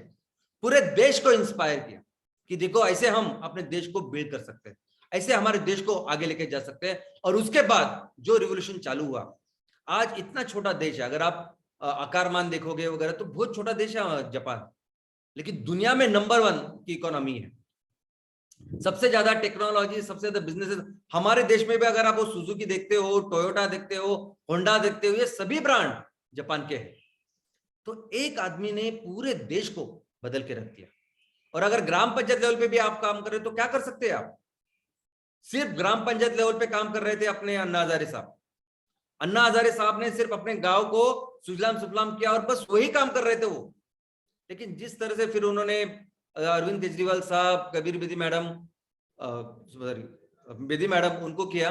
पूरे देश को इंस्पायर किया कि देखो ऐसे हम अपने देश को बिल्ड कर सकते हैं, ऐसे हमारे देश को आगे लेके जा सकते हैं। और उसके बाद जो रिवोल्यूशन चालू हुआ, आज इतना छोटा देश है, अगर आप आकारमान देखोगे वगैरह तो बहुत छोटा देश है जापान, लेकिन दुनिया में नंबर 1 की इकोनॉमी है, सबसे ज्यादा टेक्नोलॉजी, सबसे ज्यादा बिजनेस हमारे देश में भी। अगर आप वो सुजुकी देखते हो, टोयोटा देखते हो, होंडा देखते हो, ये सभी ब्रांड जापान के हैं। तो एक आदमी ने पूरे देश को बदल के रख दिया। और अगर ग्राम पंचायत लेवल पे भी आप काम कर रहे हो तो क्या कर सकते हैं आप, सिर्फ ग्राम पंचायत लेवल पे काम कर रहे थे अपने अन्ना हजारे साहब। अन्ना हजारे साहब ने सिर्फ अपने गांव को सुजलाम सुफलाम किया और बस वही काम कर रहे थे वो। लेकिन जिस तरह से फिर उन्होंने अरविंद केजरीवाल साहब, कबीर बेदी मैडम, बेदी मैडम, उनको किया,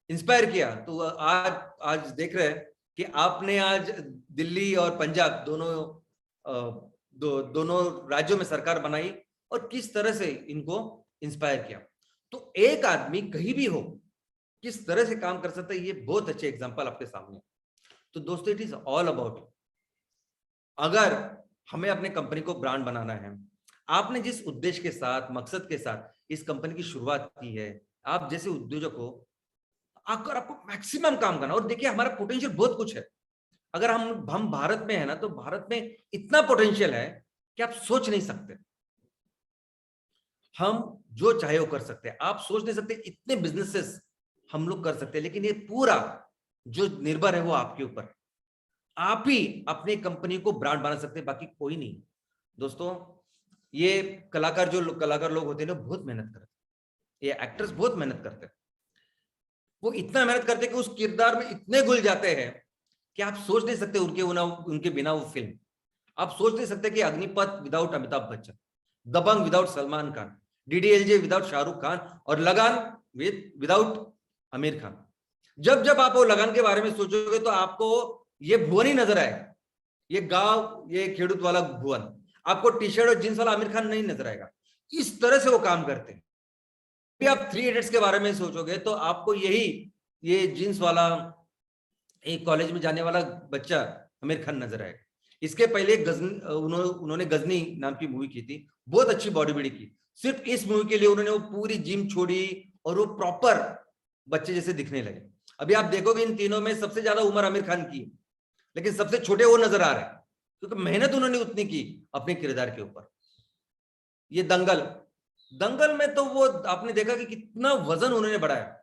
इंस्पायर किया, तो आज देख रहे हैं कि आपने आज दिल्ली और पंजाब दोनों राज्यों में सरकार बनाई और किस तरह से इनको इंस्पायर किया। तो एक आदमी कहीं भी हो किस तरह से काम कर सकता है, ये बहुत अच्छे एग्जांपल आपके सामने। तो दोस्तों इट इज ऑल अबाउट, अगर हमें अपने कंपनी को ब्रांड बनाना है, आपने जिस उद्देश्य के साथ, मकसद के साथ इस कंपनी की शुरुआत की है, आप जैसे उद्योजक हो, अगर आपको मैक्सिमम काम करना, और देखिए हमारा पोटेंशियल बहुत कुछ है। अगर हम भारत में है ना, तो भारत में इतना पोटेंशियल है कि आप सोच नहीं सकते। हम जो चाहे वो कर सकते हैं, आप सोच नहीं सकते इतने बिजनेसेस हम लोग कर सकते हैं। लेकिन ये पूरा जो निर्भर है वो आपके ऊपर, आप ही अपनी कंपनी को ब्रांड बना सकते हैं, बाकी कोई नहीं। दोस्तों ये कलाकार लोग होते हैं ना, बहुत मेहनत करते हैं, ये एक्टर्स बहुत मेहनत करते हैं, वो इतना मेहनत करते हैं कि उस किरदार में इतने घुल जाते हैं कि आप सोच नहीं सकते उनके बिना वो फिल्म। आप सोच नहीं सकते कि Agneepath without Amitabh Bachchan, Dabangg without Salman Khan, DDLJ without Shahrukh Khan, और लगान विदाउट आमिर खान। जब आप वो लगान के बारे में सोचोगे तो आपको ये भुवन ही नजर आएगा, ये गांव, ये खेडूत वाला भुवन। आपको टी शर्ट और जींस वाला आमिर खान नहीं नजर आएगा। इस तरह से वो काम करते हैं। भी आप 3 इडियट्स के बारे में सोचोगे तो आपको ये जींस वाला, एक कॉलेज में जाने वाला बच्चा आमिर खान नजर आएगा। इसके पहले उन्होंने गजनी नाम की मूवी की थी, बहुत अच्छी बॉडी बिल्डिंग की। सिर्फ इस मूवी के लिए उन्होंने वो पूरी जिम छोड़ी और वो प्रॉपर बच्चे जैसे दिखने लगे। अभी आप देखोगे इन तीनों में सबसे ज्यादा उम्र आमिर खान की है, लेकिन सबसे छोटे वो नजर आ रहे हैं, क्योंकि मेहनत उन्होंने उतनी की अपने किरदार के ऊपर। ये दंगल में तो वो आपने देखा कि कितना वजन उन्होंने बढ़ाया,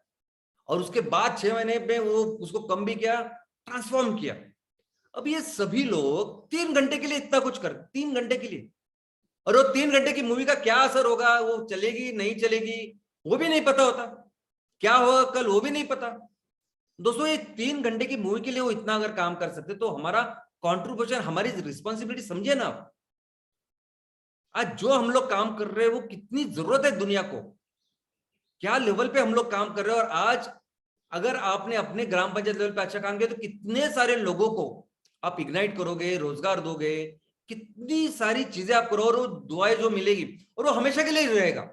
और उसके बाद 6 महीने में वो उसको कम भी किया, ट्रांसफॉर्म किया। अब ये सभी लोग 3 घंटे के लिए इतना कुछ कर, 3 घंटे के लिए, और वो 3 घंटे की मूवी का क्या असर होगा, वो चलेगी नहीं चलेगी वो भी नहीं पता होता, क्या होगा कल वो भी नहीं पता। दोस्तों ये 3 घंटे की मूवी के लिए वो इतना अगर काम कर सकते, तो हमारा कॉन्ट्रीब्यूशन, हमारी रिस्पॉन्सिबिलिटी समझिए ना आप। आज जो हम लोग काम कर रहे हैं वो कितनी जरूरत है दुनिया को, क्या लेवल पे हम लोग काम कर रहे हैं। और आज अगर आपने अपने ग्राम पंचायत लेवल पे अच्छा काम किया तो कितने सारे लोगों को आप इग्नाइट करोगे, रोजगार दोगे, कितनी सारी चीजें आप करो, और वो दुआएं जो मिलेगी और वो हमेशा के लिए रहेगा।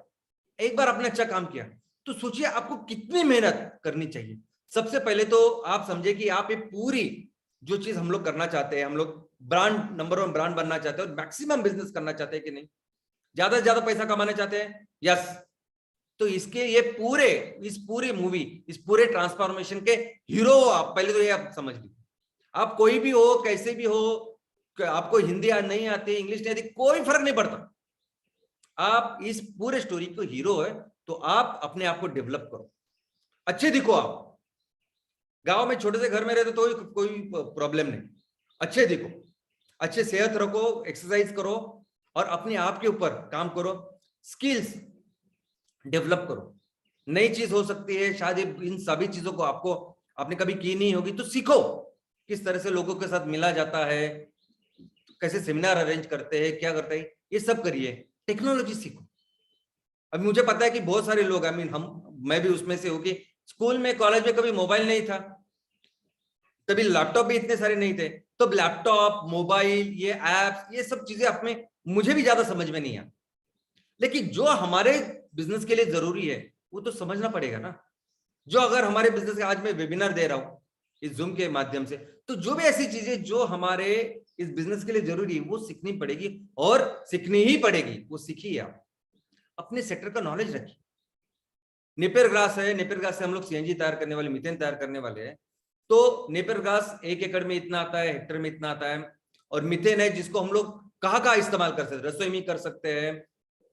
एक बार आपने अच्छा काम किया तो सोचिए आपको कितनी मेहनत करनी चाहिए। सबसे पहले तो आप समझे कि आप ये पूरी जो चीज हम लोग करना चाहते हैं, हम लोग ब्रांड नंबर 1 ब्रांड बनना चाहते हैं और मैक्सिमम बिजनेस करना चाहते हैं कि नहीं, ज्यादा से ज्यादा पैसा कमाना चाहते हैं, यस। तो इसके ये इस पूरी मूवी, इस पूरे ट्रांसफॉर्मेशन के हीरो हो आप। पहले तो ये आप समझ लीजिए, आप कोई भी हो, कैसे भी हो, आपको हिंदी नहीं आती, इंग्लिश नहीं आती, कोई फर्क नहीं पड़ता, आप इस पूरे स्टोरी को हीरो है, तो आप अपने आप को डेवलप करो, अच्छे दिखो। आप गांव में छोटे से घर में रहते तो कोई प्रॉब्लम नहीं, अच्छे दिखो, अच्छे सेहत रखो, एक्सरसाइज करो और अपने आप के ऊपर काम करो, स्किल्स डेवलप करो। नई चीज हो सकती है शायद, इन सभी चीजों को आपको आपने कभी की नहीं होगी, तो सीखो किस तरह से लोगों के साथ मिला जाता है, कैसे सेमिनार अरेंज करते हैं, क्या करते हैं, ये सब करिए, टेक्नोलॉजी सीखो। अभी मुझे पता है कि बहुत सारे लोग, आई मीन मैं भी उसमें से हूँ, कि स्कूल में कॉलेज में कभी मोबाइल नहीं था, तभी लैपटॉप भी इतने सारे नहीं थे, तो लैपटॉप, मोबाइल, ये एप्स, ये सब चीजें अपने मुझे भी ज्यादा समझ में नहीं आ, लेकिन जो हमारे बिजनेस के लिए जरूरी है वो तो समझना पड़ेगा ना। जो अगर हमारे बिजनेस के, आज मैं वेबिनार दे रहा हूं इस जूम के माध्यम से, तो जो भी ऐसी चीजें जो हमारे इस बिजनेस के लिए जरूरी है वो सीखनी पड़ेगी, और सीखनी ही पड़ेगी, वो सीखिए। आप अपने सेक्टर का नॉलेज रखिए। नेपियर ग्रास है, नेपियर ग्रास से हम लोग सीएनजी तैयार करने वाले, मीथेन तैयार करने वाले हैं। तो नेपियर ग्रास 1 एकड़ में इतना आता है, हेक्टर में इतना आता है, और मीथेन है जिसको हम लोग कहाँ कहाँ इस्तेमाल कर सकते हैं, रसोई में कर सकते हैं,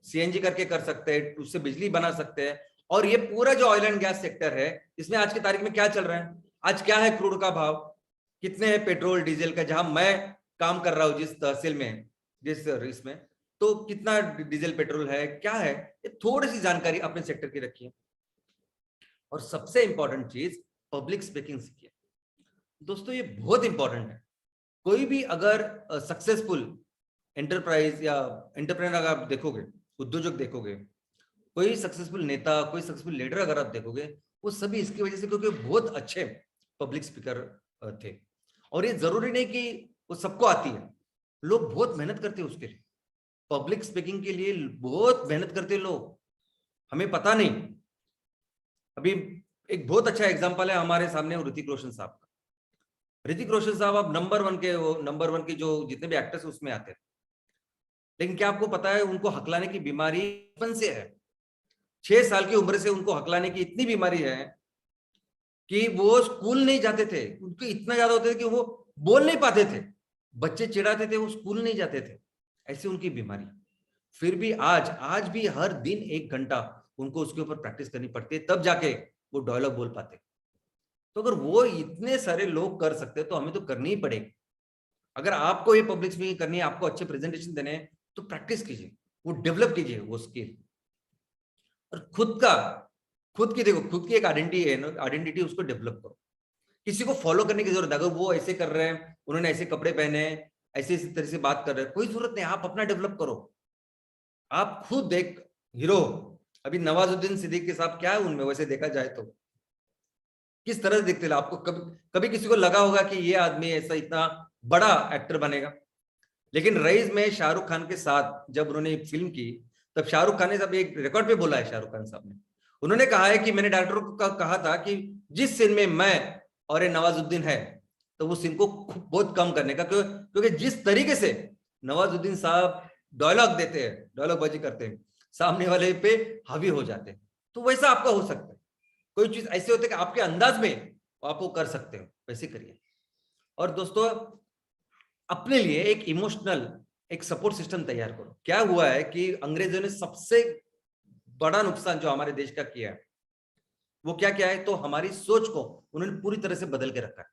सीएनजी करके कर सकते हैं, उससे बिजली बना सकते हैं। और ये पूरा जो ऑयल एंड गैस सेक्टर है, इसमें आज की तारीख में क्या चल रहा है, आज क्या है क्रूड का भाव, कितने है पेट्रोल डीजल का, जहां मैं काम कर रहा हूं जिस तहसील में, जिस इसमें, तो कितना डीजल पेट्रोल है, क्या है, ये थोड़ी सी जानकारी अपने सेक्टर की रखिए। और सबसे इंपॉर्टेंट चीज, पब्लिक स्पीकिंग सीखिए। दोस्तों ये बहुत इंपॉर्टेंट है। कोई भी अगर सक्सेसफुल एंटरप्राइज या एंटरप्रेन्योर अगर आप देखोगे, उद्योजक देखोगे, कोई सक्सेसफुल नेता, कोई सक्सेसफुल लीडर अगर आप देखोगे, वो सभी इसकी वजह से, क्योंकि बहुत अच्छे पब्लिक स्पीकर थे। और ये जरूरी नहीं कि वो सबको आती है, लोग बहुत मेहनत करते हैं उसके लिए, पब्लिक स्पीकिंग के लिए बहुत मेहनत करते हैं लोग, हमें पता नहीं। अभी एक बहुत अच्छा एग्जांपल है हमारे सामने, ऋतिक रोशन साहब का। ऋतिक रोशन साहब अब नंबर वन के जो जितने भी एक्टर्स उसमें आते हैं, लेकिन क्या आपको पता है उनको हकलाने की बीमारी बचपन से है। 6 साल की उम्र से उनको हकलाने की इतनी बीमारी है कि वो स्कूल नहीं जाते थे, उनको इतना ज्यादा होते थे कि वो बोल नहीं पाते थे, बच्चे चिढ़ाते थे, वो स्कूल नहीं जाते थे, ऐसी उनकी बीमारी। फिर भी आज भी हर दिन 1 घंटा उनको उसके ऊपर प्रैक्टिस करनी पड़ती है, तब जाके वो डायलॉग बोल पाते। तो अगर वो इतने सारे लोग कर सकते हैं तो हमें तो करनी ही पड़ेगी। अगर आपको ये पब्लिक स्पीकिंग करनी है, आपको अच्छे प्रेजेंटेशन देने हैं, तो प्रैक्टिस कीजिए, वो डेवलप कीजिए वो स्किल। और खुद की देखो, खुद की एक आइडेंटिटी है ना, आइडेंटिटी उसको डेवलप करो। किसी को फॉलो करने की जरूरत है, अगर वो ऐसे कर रहे हैं, उन्होंने ऐसे कपड़े पहने हैं, ऐसे इस तरह से बात कर रहे हैं, कोई जरूरत नहीं, आप अपना डेवलप करो। आप खुद एक हीरो। अभी नवाजुद्दीन सिद्दीकी साहब क्या है उनमें, वैसे देखा जाए तो किस तरह से दिखते थे आपको, कभी कभी किसी को लगा होगा कि ये आदमी ऐसा इतना बड़ा एक्टर बनेगा? लेकिन रईस में शाहरुख खान के साथ जब उन्होंने फिल्म की, तब शाहरुख खान ने सब एक रिकॉर्ड पे बोला है, शाहरुख खान साहब ने, उन्होंने कहा है कि मैंने डायरेक्टर को कहा था कि जिस सीन में मैं और ये नवाजुद्दीन है, तो वो सीन को बहुत कम करने का, क्योंकि जिस तरीके से नवाजुद्दीन साहब डायलॉग देते हैं, डायलॉग बाजी करते हैं, सामने वाले पे हावी हो जाते हैं। तो वैसा आपका हो सकता है, कोई चीज ऐसे होते कि आपके अंदाज में आप वो कर सकते हो, वैसे करिए। और दोस्तों अपने लिए एक इमोशनल, एक सपोर्ट सिस्टम तैयार करो। क्या हुआ है कि अंग्रेजों ने सबसे बड़ा नुकसान जो हमारे देश का किया है, वो क्या क्या है, तो हमारी सोच को उन्होंने पूरी तरह से बदल के रखा है।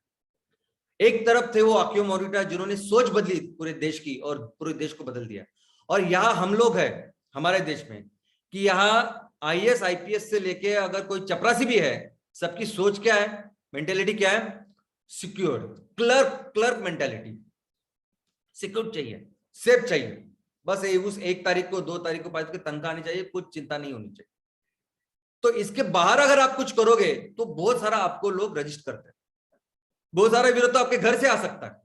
एक तरफ थे वो आकियो मोरिटा, जिन्होंने सोच बदली पूरे देश की और पूरे देश को बदल दिया। और यहाँ हम लोग हैं हमारे देश में, कि यहाँ आईएएस आईपीएस से लेके अगर कोई चपरासी भी है, सबकी सोच क्या है, मेंटेलिटी क्या है, सिक्योर, क्लर्क मेंटेलिटी, सिक्योर चाहिए, सेफ चाहिए, बस उस 1 तारीख को 2 तारीख को 5 की तनख्वाह आनी चाहिए, कुछ चिंता नहीं होनी चाहिए। तो इसके बाहर अगर आप कुछ करोगे तो बहुत सारा आपको लोग रजिस्टर करते हैं, बहुत सारा विरोध तो आपके घर से आ सकता है।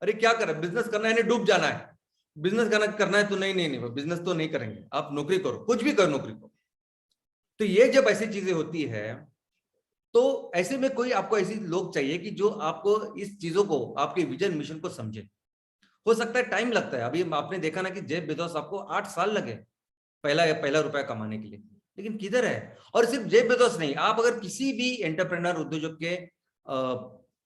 अरे क्या कर रहे, बिजनेस करना है, डूब जाना है, बिजनेस करना है तो नहीं, बिजनेस तो नहीं करेंगे, आप नौकरी करो, कुछ भी करो, नौकरी करो। तो ये जब ऐसी चीजें होती है, तो ऐसे में कोई आपको ऐसे लोग चाहिए कि जो आपको इस चीजों को, आपके विजन मिशन को समझे। हो सकता है टाइम लगता है, अभी आपने देखा ना कि जेफ बेजोस आपको 8 साल लगे पहला रुपया कमाने के लिए, लेकिन किधर है। और सिर्फ जेफ बेजोस नहीं, आप अगर किसी भी एंटरप्रेन्योर उद्योजक के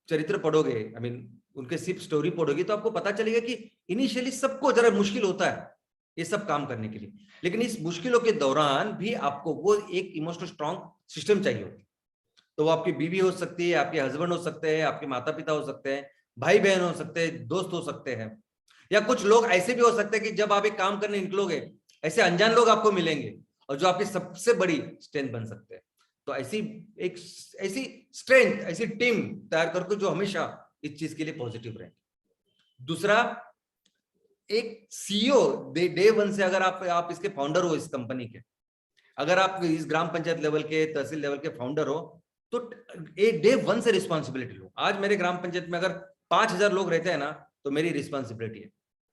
चरित्र पढ़ोगे, आई मीन उनके सिर्फ स्टोरी पढ़ोगे, तो आपको पता चलेगा कि इनिशियली सबको जरा मुश्किल होता है ये सब काम करने के लिए, लेकिन इस मुश्किलों के दौरान भी आपको वो एक इमोशनल स्ट्रॉन्ग सिस्टम चाहिए होती है। तो वो आपकी बीवी हो सकती है, आपके हस्बैंड हो सकते हैं, आपके माता पिता हो सकते हैं, भाई बहन हो सकते हैं, दोस्त हो सकते हैं, या कुछ लोग ऐसे भी हो सकते हैं कि जब आप एक काम करने निकलोगे ऐसे अनजान लोग आपको मिलेंगे और जो आपकी सबसे बड़ी स्ट्रेंथ बन सकते हैं। तो ऐसी स्ट्रेंथ, ऐसी टीम तैयार करके जो हमेशा इस चीज के लिए पॉजिटिव रहे। दूसरा, एक सीईओ डे वन से, अगर आप इसके फाउंडर हो इस कंपनी के, अगर आप इस ग्राम पंचायत लेवल के, तहसील लेवल के फाउंडर हो, तो एक डे वन से रिस्पॉन्सिबिलिटी लो। आज मेरे ग्राम पंचायत में अगर 5,000 लोग रहते हैं ना, तो मेरी रिस्पॉन्सिबिलिटी है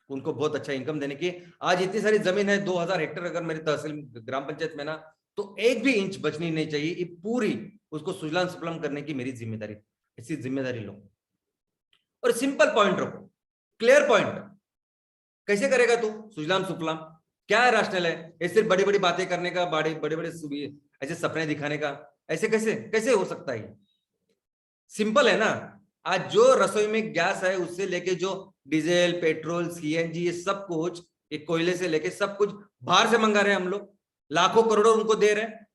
उनको बहुत अच्छा इनकम देने की। आज इतनी सारी जमीन है, 2,000 हेक्टेयर अगर मेरी तहसील ग्राम पंचायत में ना, तो एक भी इंच बचनी नहीं चाहिए, ये पूरी उसको सुजलाम सुफलाम करने की मेरी जिम्मेदारी। ऐसी जिम्मेदारी लो और सिंपल पॉइंट रखो, क्लियर पॉइंट। कैसे करेगा तू सुजलाम सुफलाम? क्या है राशनल है? ये सिर्फ बड़ी बड़ी बातें करने का, बड़े बड़े ऐसे सपने दिखाने का, ऐसे कैसे कैसे हो सकता है? सिंपल है ना। आज जो रसोई में गैस है उससे लेके जो डीजल, पेट्रोल, सीएनजी, ये सब कुछ, एक कोयले से लेके सब कुछ बाहर से मंगा रहे हैं हम लोग, लाखों करोड़ों उनको दे रहे हैं,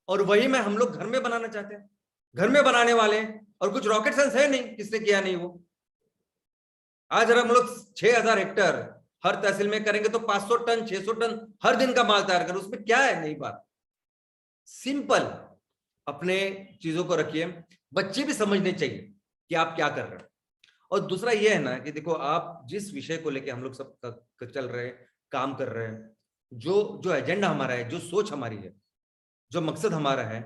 और वही में हम लोग घर में बनाना चाहते हैं, घर में बनाने वाले हैं, और कुछ रॉकेट साइंस है नहीं, किसने किया नहीं वो। आज अगर हम लोग 6,000 हेक्टेयर हर तहसील में करेंगे तो 500 टन 600 टन हर दिन का माल तैयार करें, उसमें क्या है नई बात? सिंपल अपने चीजों को रखिए, बच्चे भी समझने चाहिए कि आप क्या कर रहे हैं। और दूसरा ये है ना कि देखो, आप जिस विषय को लेके हम लोग सब चल रहे हैं, काम कर रहे हैं, जो जो एजेंडा हमारा है, जो सोच हमारी है, जो मकसद हमारा है,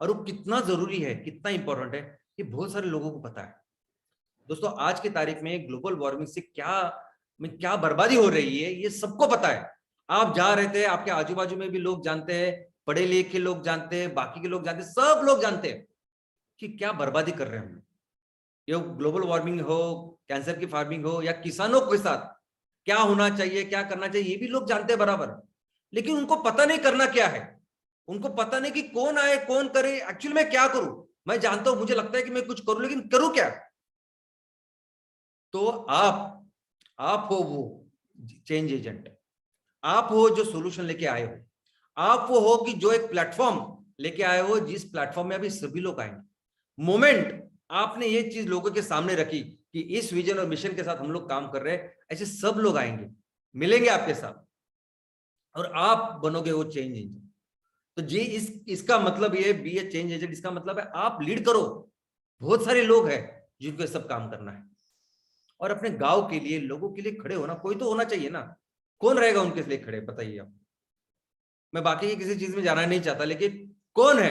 और वो कितना जरूरी है, कितना इंपॉर्टेंट है, ये बहुत सारे लोगों को पता है। दोस्तों, आज की तारीख में ग्लोबल वार्मिंग से क्या बर्बादी हो रही है, ये सबको पता है। आप जा रहे थे, आपके आजू बाजू में भी लोग जानते हैं, पढ़े लिखे लोग जानते हैं, बाकी के लोग जानते हैं, सब लोग जानते हैं कि क्या बर्बादी कर रहे हैं हम। ये ग्लोबल वार्मिंग हो, कैंसर की फार्मिंग हो, या किसानों के साथ क्या होना चाहिए, क्या करना चाहिए, ये भी लोग जानते हैं बराबर। लेकिन उनको पता नहीं करना क्या है, उनको पता नहीं कि कौन आए कौन करे, एक्चुअली मैं क्या करूं। मैं जानता हूं, मुझे लगता है कि मैं कुछ करूं, लेकिन करूं क्या? तो आप हो वो चेंज एजेंट, आप हो जो सोल्यूशन लेके आए हो, आप वो हो कि जो एक प्लेटफॉर्म लेके आए हो, जिस प्लेटफॉर्म में अभी सभी लोग आएंगे। मोमेंट आपने ये चीज लोगों के सामने रखी कि इस विजन और मिशन के साथ हम लोग काम कर रहे हैं, ऐसे सब लोग आएंगे, मिलेंगे आपके साथ, और आप बनोगे वो चेंज एजेंट। तो जी इसका मतलब ये बी ए चेंज एजेंट, इसका मतलब है आप लीड करो। बहुत सारे लोग हैं जिनको सब काम करना है, और अपने गांव के लिए, लोगों के लिए खड़े होना कोई तो होना चाहिए ना। कौन रहेगा उनके लिए खड़े, बताइए आप। मैं बाकी की किसी चीज में जाना नहीं चाहता, लेकिन कौन है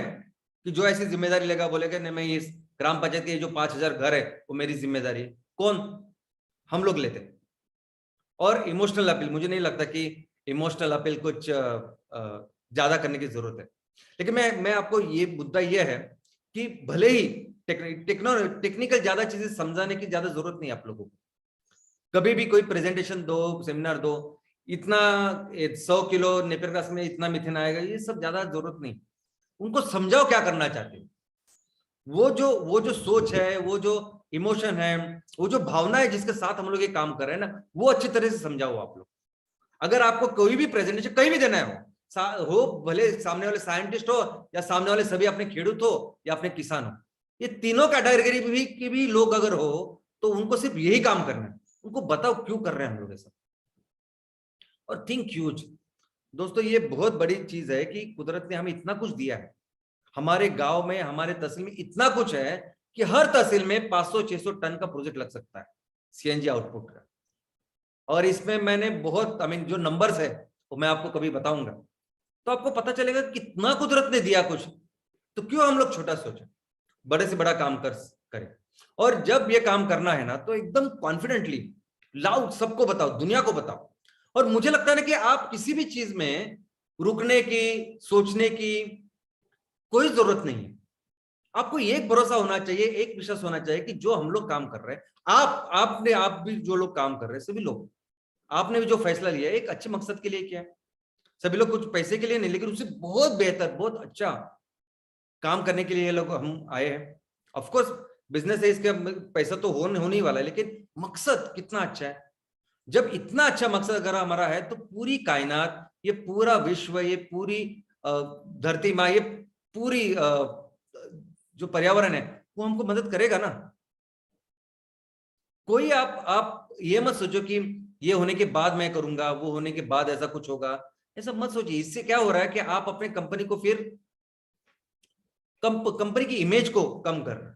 कि जो ऐसी जिम्मेदारी लेगा, बोलेगा नहीं, मैं इस ग्राम पंचायत के जो 5,000 घर है वो मेरी जिम्मेदारी है? कौन? हम लोग लेते हैं। और इमोशनल अपील, मुझे नहीं लगता कि इमोशनल अपील कुछ ज्यादा करने की जरूरत है। लेकिन मैं आपको ये मुद्दा ये है कि भले ही टेक्निकल ज्यादा चीजें समझाने की ज्यादा जरूरत नहीं आप लोगों को। कभी भी कोई प्रेजेंटेशन दो, सेमिनार दो, इतना 100 किलो नेपियर घास में इतना मिथेन आएगा, ये सब ज्यादा जरूरत नहीं। उनको समझाओ क्या करना चाहते हो। वो जो सोच है, वो जो इमोशन है, वो जो भावना है जिसके साथ हम लोग ये काम कर रहे हैं ना, वो अच्छी तरह से समझाओ आप लोग। अगर आपको कोई भी प्रेजेंटेशन कहीं भी देना हो भले सामने वाले साइंटिस्ट हो, या सामने वाले सभी अपने खेडूत हो, या अपने किसान हो, ये तीनों कैटेगरी भी के भी लोग अगर हो, तो उनको सिर्फ यही काम करना है। उनको बताओ क्यों कर रहे हैं हम लोग ऐसा, और थिंक ह्यूज। दोस्तों, ये बहुत बड़ी चीज है कि कुदरत ने हमें इतना कुछ दिया है। हमारे गांव में, हमारे तहसील में इतना कुछ है कि हर तहसील में 500-600 टन का प्रोजेक्ट लग सकता है सीएनजी आउटपुट का। और इसमें मैंने बहुत, आई मीन जो नंबर्स है वो मैं आपको कभी बताऊंगा, तो आपको पता चलेगा कितना कुदरत ने दिया कुछ। तो क्यों हम लोग छोटा सोचे, बड़े से बड़ा काम करें। और जब ये काम करना है ना, तो एकदम कॉन्फिडेंटली लाउड सबको बताओ, दुनिया को बताओ। और मुझे लगता है ना कि आप किसी भी चीज में रुकने की, सोचने की कोई जरूरत नहीं है। आपको एक भरोसा होना चाहिए, एक विश्वास होना चाहिए कि जो हम लोग काम कर रहे हैं, आप भी जो लोग काम कर रहे हैं, सभी लोग, आपने भी जो फैसला लिया है एक अच्छे मकसद के लिए किया है। सभी लोग कुछ पैसे के लिए नहीं, लेकिन उससे बहुत बेहतर, बहुत अच्छा काम करने के लिए ये लोग हम आए हैं। ऑफ कोर्स बिजनेस है, इसके पैसा तो होने ही वाला है, लेकिन मकसद कितना अच्छा है। जब इतना अच्छा मकसद अगर हमारा है, तो पूरी कायनात, ये पूरा विश्व, ये पूरी धरती माँ, ये पूरी जो पर्यावरण है, वो हमको मदद करेगा ना। कोई आप ये मत सोचो कि ये होने के बाद मैं करूंगा, वो होने के बाद ऐसा कुछ होगा, ऐसा मत सोचिए। इससे क्या हो रहा है कि आप अपने कंपनी को फिर कंपनी की इमेज को कम कर रहे हैं।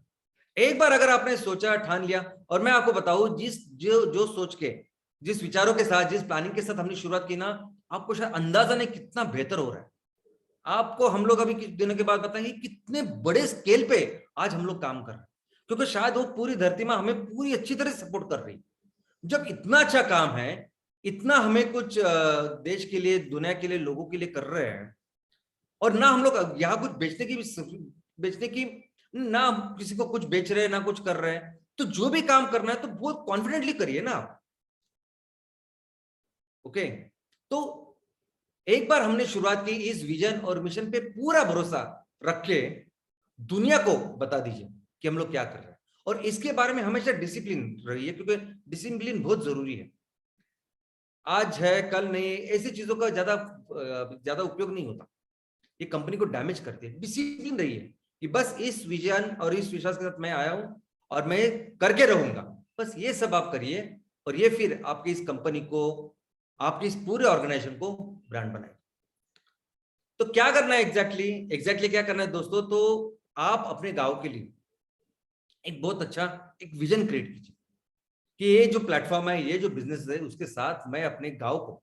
एक बार अगर आपने सोचा, ठान लिया, और मैं आपको बताऊं, जिस जो जो सोच के, जिस विचारों के साथ, जिस प्लानिंग के साथ हमने शुरुआत की ना, आपको शायद अंदाजा नहीं कितना बेहतर हो रहा है। आपको हम लोग अभी कुछ दिनों के बाद बताएंगे कितने बड़े स्केल पे आज हम लोग काम कर रहे हैं, क्योंकि शायद वो पूरी धरती में हमें पूरी अच्छी तरह सपोर्ट कर रही है। जब इतना अच्छा काम है, इतना हमें कुछ देश के लिए, दुनिया के लिए, लोगों के लिए कर रहे हैं, और ना हम लोग यहाँ कुछ बेचने की, ना किसी को कुछ बेच रहे हैं, ना कुछ कर रहे हैं, तो जो भी काम करना है तो बहुत कॉन्फिडेंटली करिए ना आप। ओके, तो एक बार हमने शुरुआत की, इस विजन और मिशन पे पूरा भरोसा रख के दुनिया को बता दीजिए कि हम लोग क्या कर रहे हैं, और इसके बारे में हमेशा डिसिप्लिन रहिए, क्योंकि डिसिप्लिन बहुत जरूरी है। आज है कल नहीं, ऐसी चीजों का ज्यादा उपयोग नहीं होता, ये कंपनी को डैमेज करती है। डिसिप्लिन रहिए कि बस इस विजन और इस विश्वास के साथ मैं आया हूं, और मैं करके रहूंगा, बस ये सब आप करिए, और ये फिर आपकी इस कंपनी को, आपकी इस पूरे ऑर्गेनाइजेशन को ब्रांड बनाए। तो क्या करना है एग्जैक्टली क्या करना है दोस्तों? तो आप अपने गांव के लिए एक बहुत अच्छा एक विजन क्रिएट कीजिए कि ये जो प्लेटफॉर्म है, ये जो बिजनेस है, उसके साथ मैं अपने गांव को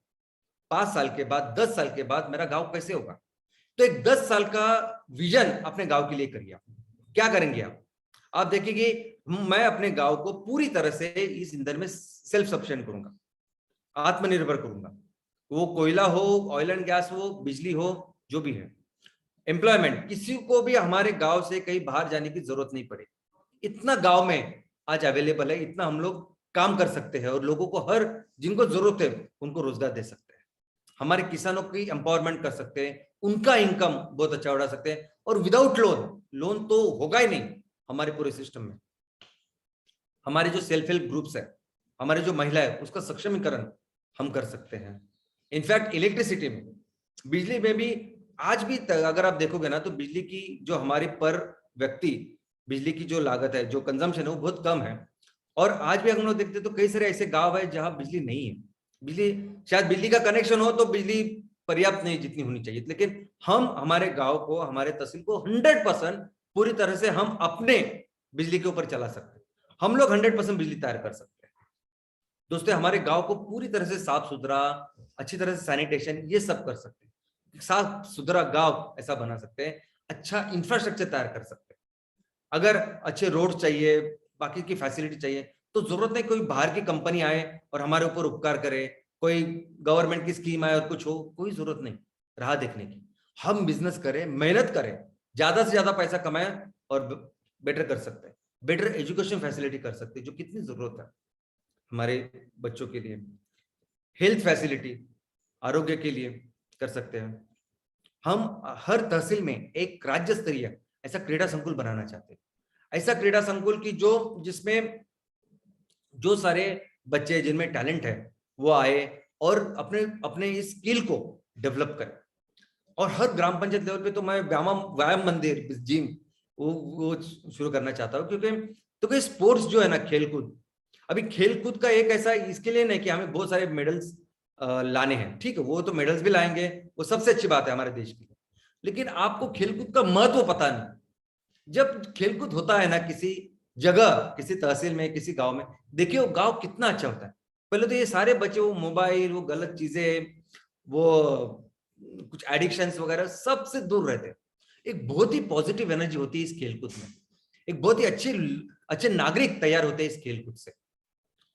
5 साल के बाद, 10 साल के बाद मेरा गांव कैसे होगा। तो एक 10 साल का विजन अपने गांव के लिए करिए। आप क्या करेंगे? आप देखिए, मैं अपने गांव को पूरी तरह से इस ईंधन में सेल्फ सफिशिएंट करूंगा, आत्मनिर्भर करूंगा। वो कोयला हो, ऑयल एंड गैस हो, बिजली हो, जो भी है। एम्प्लॉयमेंट, किसी को भी हमारे गांव से कहीं बाहर जाने की जरूरत नहीं पड़े। इतना गांव में आज अवेलेबल है, इतना हम लोग काम कर सकते हैं, और लोगों को, हर जिनको जरूरत है उनको रोजगार दे सकते हैं। हमारे किसानों की एम्पावरमेंट कर सकते हैं, उनका इनकम बहुत अच्छा बढ़ा सकते हैं, और विदाउट लोन तो होगा ही नहीं हमारे पूरे सिस्टम में। हमारे जो सेल्फ हेल्प ग्रुप्स है, हमारे जो महिला है, उसका सक्षमीकरण हम कर सकते हैं। इनफैक्ट इलेक्ट्रिसिटी में, बिजली में भी, आज भी अगर आप देखोगे ना, तो बिजली की जो हमारी पर व्यक्ति बिजली की जो लागत है, जो कंजम्पशन है, वो बहुत कम है। और आज भी हम लोग देखते हैं तो कई सारे ऐसे गांव है जहां बिजली नहीं है। बिजली, शायद बिजली का कनेक्शन हो तो बिजली पर्याप्त नहीं जितनी होनी चाहिए, लेकिन हम हमारे गांव को, हमारे तहसील को 100% पूरी तरह से हम अपने बिजली के ऊपर चला सकते हैं। हम लोग 100% बिजली तैयार कर सकते हैं दोस्तों। हमारे गांव को पूरी तरह से साफ सुथरा, अच्छी तरह से सैनिटेशन, ये सब कर सकते हैं। साफ सुथरा गांव ऐसा बना सकते हैं, अच्छा इंफ्रास्ट्रक्चर तैयार कर सकते हैं। अगर अच्छे रोड चाहिए, बाकी की फैसिलिटी चाहिए, तो जरूरत नहीं कोई बाहर की कंपनी आए और हमारे ऊपर उपकार करे, कोई गवर्नमेंट की स्कीम आए और कुछ हो, कोई जरूरत नहीं राह देखने की। हम बिजनेस करें, मेहनत करें, ज्यादा से ज्यादा पैसा कमाएं, और बेटर कर सकते हैं, बेटर एजुकेशन फैसिलिटी कर सकते हैं, जो कितनी जरूरत है हमारे बच्चों के लिए। हेल्थ फैसिलिटी, आरोग्य के लिए कर सकते हैं। हम हर तहसील में एक राज्य स्तरीय ऐसा क्रीड़ा संकुल बनाना चाहते हैं। ऐसा क्रीड़ा संकुल की जिसमें जो सारे बच्चे जिनमें टैलेंट है, वो आए और अपने अपने इस स्किल को डेवलप करें। और हर ग्राम पंचायत लेवल पे तो मैं व्यायाम मंदिर, जिम, वो शुरू करना चाहता हूँ, क्योंकि स्पोर्ट्स जो है ना, खेलकूद, अभी खेलकूद का एक ऐसा, इसके लिए नहीं कि हमें बहुत सारे मेडल्स लाने हैं, ठीक है, वो तो मेडल्स भी लाएंगे, वो सबसे अच्छी बात है हमारे देश की, लेकिन आपको खेलकूद का महत्व पता नहीं। जब खेलकूद होता है ना किसी जगह, किसी तहसील में, किसी गांव में, देखिए वो गांव कितना अच्छा होता है। पहले तो ये सारे बच्चे, वो मोबाइल, वो गलत चीजें, वो कुछ एडिक्शंस वगैरह सबसे दूर रहते हैं। एक बहुत ही पॉजिटिव एनर्जी होती है इस खेलकूद में, एक बहुत ही अच्छे नागरिक तैयार होते हैं इस खेलकूद से,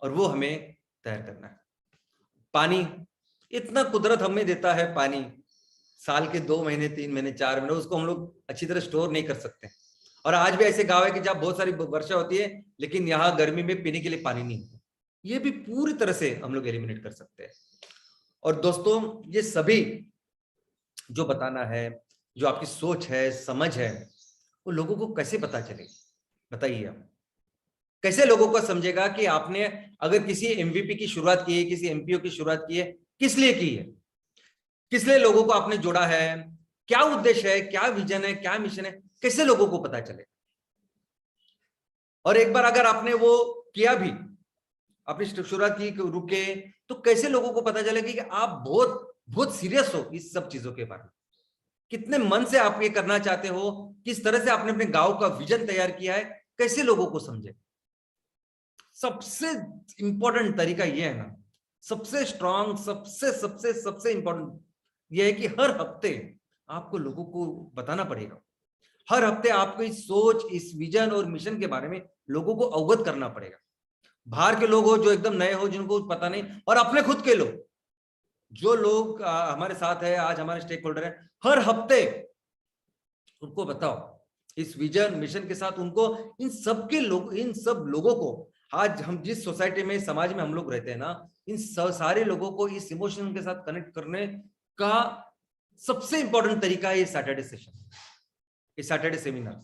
और वो हमें तैयार करना है। पानी, इतना कुदरत हमें देता है पानी, साल के 2 महीने, 3 महीने, 4 महीने, उसको हम लोग अच्छी तरह स्टोर नहीं कर सकते। और आज भी ऐसे गांव है कि जहां बहुत सारी वर्षा होती है लेकिन यहाँ गर्मी में पीने के लिए पानी नहीं होता। ये भी पूरी तरह से हम लोग एलिमिनेट कर सकते हैं। और दोस्तों ये सभी जो बताना है, जो आपकी सोच है, समझ है, वो लोगों को कैसे पता चले? बताइए आप कैसे लोगों को समझेगा कि आपने अगर किसी एमवीपी की शुरुआत की है, किसी एमपीओ की शुरुआत की है, किस लिए की है, किस लिए लोगों को आपने जोड़ा है, क्या उद्देश्य है, क्या विजन है, क्या मिशन है, कैसे लोगों को पता चले? और एक बार अगर आपने वो किया भी, आपने शुरुआत की, रुके, तो कैसे लोगों को पता चलेगा कि आप बहुत बहुत सीरियस हो इस सब चीजों के बारे में, कितने मन से आप ये करना चाहते हो, किस तरह से आपने अपने गांव का विजन तैयार किया है, कैसे लोगों को समझे? सबसे इंपॉर्टेंट तरीका ये है ना, सबसे स्ट्रांग, सबसे सबसे सबसे इंपॉर्टेंट ये है कि हर हफ्ते आपको लोगों को बताना पड़ेगा। हर हफ्ते आपको इस सोच, इस विजन और मिशन के बारे में लोगों को अवगत करना पड़ेगा। बाहर के लोग हो जो एकदम नए हो, जिनको पता नहीं, और अपने खुद के लोग, जो लोग हमारे साथ है, आज हमारे स्टेक होल्डर है, हर हफ्ते उनको बताओ इस विजन मिशन के साथ। उनको इन सब के लोग, इन सब लोगों को, आज हम जिस सोसाइटी में, समाज में हम लोग रहते हैं ना, इन सारे लोगों को इस इमोशन के साथ कनेक्ट करने का सबसे इंपॉर्टेंट तरीका है ये सैटरडे सेशन, ये सैटरडे सेमिनार।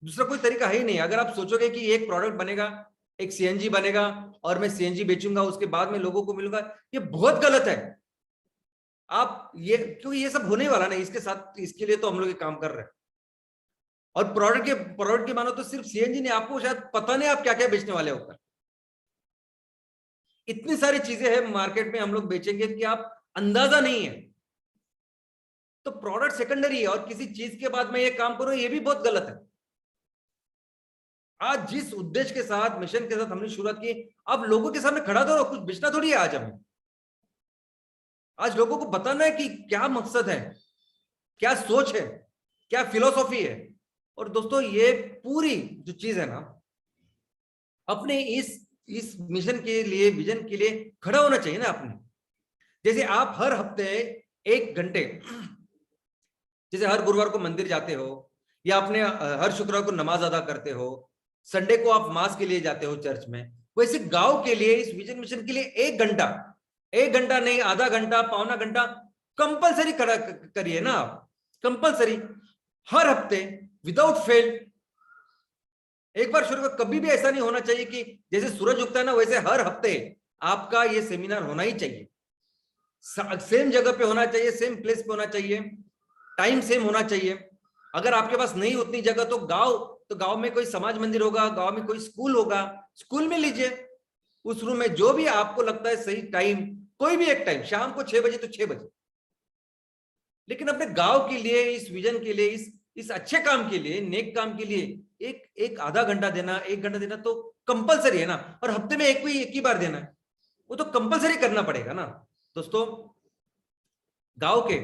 दूसरा कोई तरीका है ही नहीं। अगर आप सोचोगे कि एक प्रोडक्ट बनेगा, एक सीएनजी बनेगा और मैं सीएनजी बेचूंगा, उसके बाद में लोगों को मिलूंगा, ये बहुत गलत है। आप ये, क्योंकि ये सब होने वाला नहीं इसके साथ, इसके लिए तो हम लोग ये काम कर रहे हैं। और प्रोडक्ट की मानो तो सिर्फ सीएनजी नहीं, आपको शायद पता नहीं आप क्या क्या बेचने वाले होकर। इतनी सारी चीजें हैं मार्केट में हम लोग बेचेंगे कि आप अंदाजा नहीं है। तो प्रोडक्ट सेकेंडरी है, और किसी चीज के बाद में ये काम करो, ये भी बहुत गलत है। आज जिस उद्देश्य के साथ, मिशन के साथ हमने शुरुआत की, अब लोगों के सामने खड़ा तो कुछ बेचना थोड़ी है आज हमें। आज लोगों को बताना है कि क्या मकसद है, क्या सोच है, क्या फिलॉसफी है। और दोस्तों ये पूरी जो चीज है ना, अपने इस मिशन के लिए, विजन के लिए खड़ा होना चाहिए ना आपने। जैसे आप हर हफ्ते 1 घंटे, जैसे हर गुरुवार को मंदिर जाते हो, या अपने हर शुक्रवार को नमाज अदा करते हो, संडे को आप मास के लिए जाते हो चर्च में, वैसे गांव के लिए, इस विजन मिशन के लिए 1 घंटा, 1 घंटा नहीं, आधा घंटा, पौना घंटा कंपलसरी करिए ना आप, कंपलसरी हर हफ्ते, विदाउट फेल। एक बार शुरू कर, कभी भी ऐसा नहीं होना चाहिए कि जैसे सूरज उगता है ना, वैसे हर हफ्ते आपका ये सेमिनार होना ही चाहिए। सेम जगह पे होना चाहिए, सेम प्लेस पे होना चाहिए, टाइम सेम होना चाहिए। अगर आपके पास नहीं उतनी जगह, तो गांव में कोई समाज मंदिर होगा, गांव में कोई स्कूल होगा, स्कूल में लीजिए, उस रूम में जो भी आपको लगता है सही टाइम, कोई भी एक टाइम, शाम को 6 बजे तो 6 बजे। लेकिन अपने गांव के लिए, इस विजन के लिए, इस अच्छे काम के लिए, नेक काम के लिए एक आधा घंटा देना, 1 घंटा देना तो कंपलसरी है ना। और हफ्ते में एक ही बार देना है, वो तो कंपलसरी करना पड़ेगा ना। दोस्तों गांव के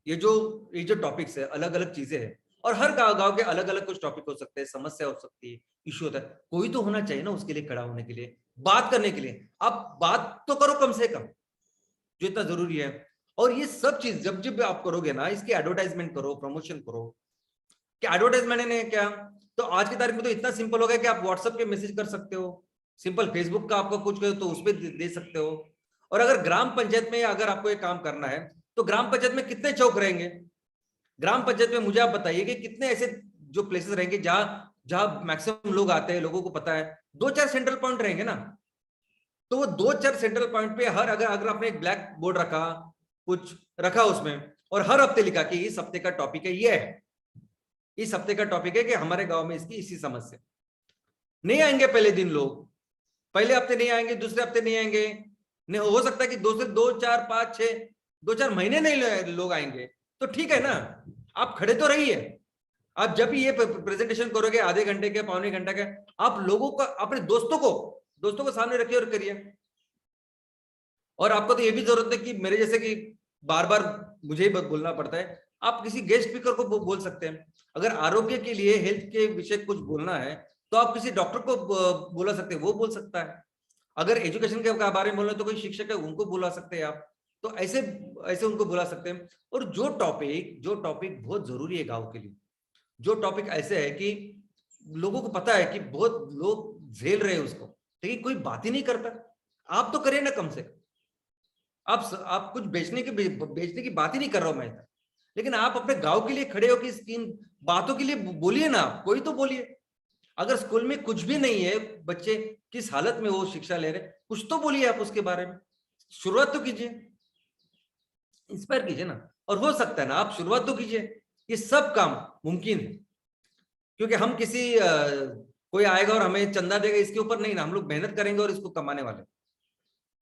ये जो टॉपिक्स है, अलग अलग चीजें हैं, और हर गांव के अलग अलग कुछ टॉपिक हो सकते हैं, समस्या हो सकती है, इश्यू होता है, कोई तो होना चाहिए ना उसके लिए खड़ा होने के लिए, बात करने के लिए। आप बात तो करो कम से कम, जो इतना जरूरी है। और ये सब चीज जब जब आप करोगे ना, इसकी एडवर्टाइजमेंट करो, प्रमोशन करो। क्या एडवर्टाइजमेंट है क्या? तो आज की तारीख में तो इतना सिंपल हो गया कि आप व्हाट्सएप के मैसेज कर सकते हो, सिंपल फेसबुक का आपको कुछ तो उस पर दे सकते हो। और अगर ग्राम पंचायत में अगर आपको ये काम करना है, तो ग्राम पंचायत में कितने चौक रहेंगे? ग्राम पंचायत में मुझे आप बताइए कि कितने ऐसे जो प्लेसेस रहेंगे जहां जहां मैक्सिमम लोग आते हैं, लोगों को पता है, 2-4 सेंट्रल पॉइंट रहेंगे ना। तो वो 2-4 सेंट्रल पॉइंट पे हर, अगर आपने एक ब्लैक बोर्ड रखा, कुछ रखा उसमें, और हर हफ्ते लिखा कि इस हफ्ते का टॉपिक है ये है, इस हफ्ते का टॉपिक है कि हमारे गांव में इसकी इसी समस्या। नहीं आएंगे पहले दिन लोग, पहले हफ्ते नहीं आएंगे, दूसरे हफ्ते नहीं आएंगे, नहीं हो सकता है कि 2 4 5 6 2-4 महीने नहीं लोग आएंगे, तो ठीक है ना, आप खड़े तो रहिए। आप जब भी ये प्रेजेंटेशन करोगे आधे घंटे के, पौने घंटे के, आप लोगों को, अपने दोस्तों को सामने रखिए और करिए। और आपको तो ये भी जरूरत है कि मेरे जैसे कि बार बार मुझे ही बोलना पड़ता है, आप किसी गेस्ट स्पीकर को बोल सकते हैं। अगर आरोग्य के लिए, हेल्थ के विषय कुछ बोलना है, तो आप किसी डॉक्टर को बोला सकते हैं, वो बोल सकता है। अगर एजुकेशन के बारे में बोलना है तो कोई शिक्षक है, उनको बुला सकते हैं आप। तो ऐसे ऐसे उनको बुला सकते हैं। और जो टॉपिक बहुत जरूरी है गांव के लिए, जो टॉपिक ऐसे है कि लोगों को पता है कि बहुत लोग झेल रहे हैं उसको, लेकिन कोई बात ही नहीं करता। आप तो करें ना कम से कम। आप कुछ बेचने की बात ही नहीं कर रहा हूं मैं, लेकिन आप अपने गांव के लिए खड़े हो कि इन बातों के लिए बोलिए ना, कोई तो बोलिए। अगर स्कूल में कुछ भी नहीं है, बच्चे किस हालत में वो शिक्षा ले रहे, कुछ तो बोलिए आप उसके बारे में, शुरुआत तो कीजिए, इंस्पायर कीजिए ना। और हो सकता है ना, आप शुरुआत तो कीजिए, ये सब काम मुमकिन है। क्योंकि हम कोई आएगा और हमें चंदा देगा इसके ऊपर नहीं ना, हम लोग मेहनत करेंगे और इसको कमाने वाले।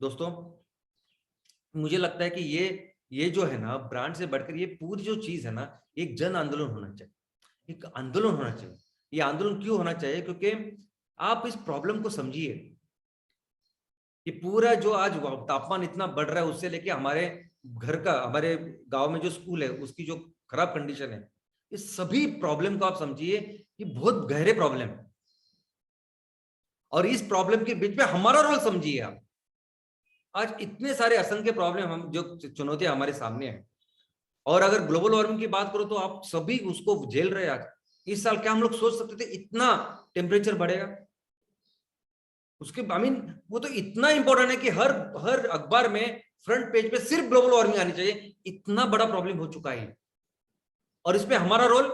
दोस्तों, मुझे लगता है कि ये जो है ना, ब्रांड से बढ़कर ये पूरी जो चीज है ना, एक जन आंदोलन होना चाहिए, एक आंदोलन होना चाहिए। ये आंदोलन क्यों होना चाहिए? क्योंकि आप इस प्रॉब्लम को समझिए। ये पूरा जो आज तापमान इतना बढ़ रहा है, उससे लेके हमारे घर का, हमारे गांव में जो स्कूल है उसकी जो खराब कंडीशन है, इस सभी प्रॉब्लम को आप समझिए कि बहुत गहरे प्रॉब्लम है। और इस प्रॉब्लम के बीच में हमारा रोल समझिए आप। आज इतने सारे असंख्य प्रॉब्लम, हम जो चुनौतियां हमारे सामने है, और अगर ग्लोबल वार्मिंग की बात करो तो आप सभी उसको झेल रहे हैं। आज इस साल क्या हम लोग सोच सकते थे इतना टेम्परेचर बढ़ेगा? उसके वो तो इतना इंपॉर्टेंट है कि हर हर अखबार में फ्रंट पेज पे सिर्फ ग्लोबल वार्मिंग आनी चाहिए, इतना बड़ा प्रॉब्लम हो चुका है। और इसमें हमारा रोल,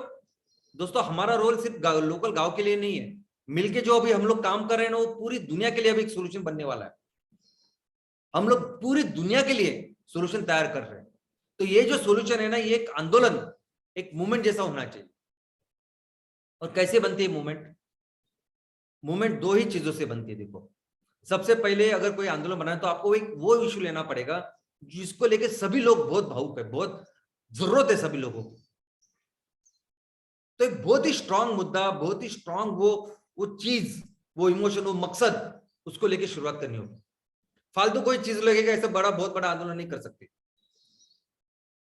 दोस्तों, हमारा रोल सिर्फ लोकल गांव के लिए नहीं है। मिलके जो अभी हम लोग काम कर रहे हैं ना, वो पूरी दुनिया के लिए अभी एक सोल्यूशन बनने वाला है। हम लोग पूरी दुनिया के लिए सोल्यूशन तैयार कर रहे हैं। तो ये जो सोल्यूशन है ना, ये एक आंदोलन, एक मूवमेंट जैसा होना चाहिए। और कैसे बनती है मूवमेंट? मूवमेंट दो ही चीजों से बनती है। देखो, सबसे पहले अगर कोई आंदोलन बनाए तो आपको एक वो इशू लेना पड़ेगा जिसको लेके सभी लोग बहुत भावुक है, बहुत जरूरत है सभी लोगों को। तो एक बहुत ही स्ट्रांग मुद्दा, बहुत ही स्ट्रांग वो चीज, वो इमोशन, वो मकसद, उसको लेके शुरुआत करनी होगी। फालतू कोई चीज लगेगा, ऐसा बहुत बड़ा आंदोलन नहीं कर सकते।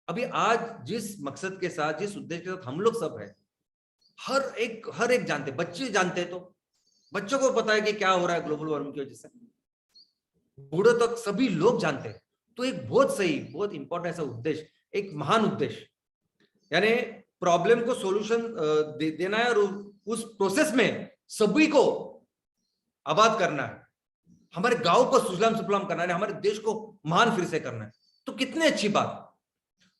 अभी आज जिस मकसद के साथ, जिस उद्देश्य के साथ हम लोग सब है, हर एक जानते, बच्चे जानते हैं, तो बच्चों को पता है कि क्या हो रहा है ग्लोबल वार्मिंग की वजह से, बूढ़े तक सभी लोग जानते हैं। तो एक बहुत सही, बहुत इंपॉर्टेंट ऐसा उद्देश्य, एक महान उद्देश्य, यानी प्रॉब्लम को सॉल्यूशन देना है, और उस प्रोसेस में सभी को आबाद करना है, हमारे गांव को सुजलाम सुफलाम करना है, हमारे देश को महान फिर से करना है। तो कितनी अच्छी बात।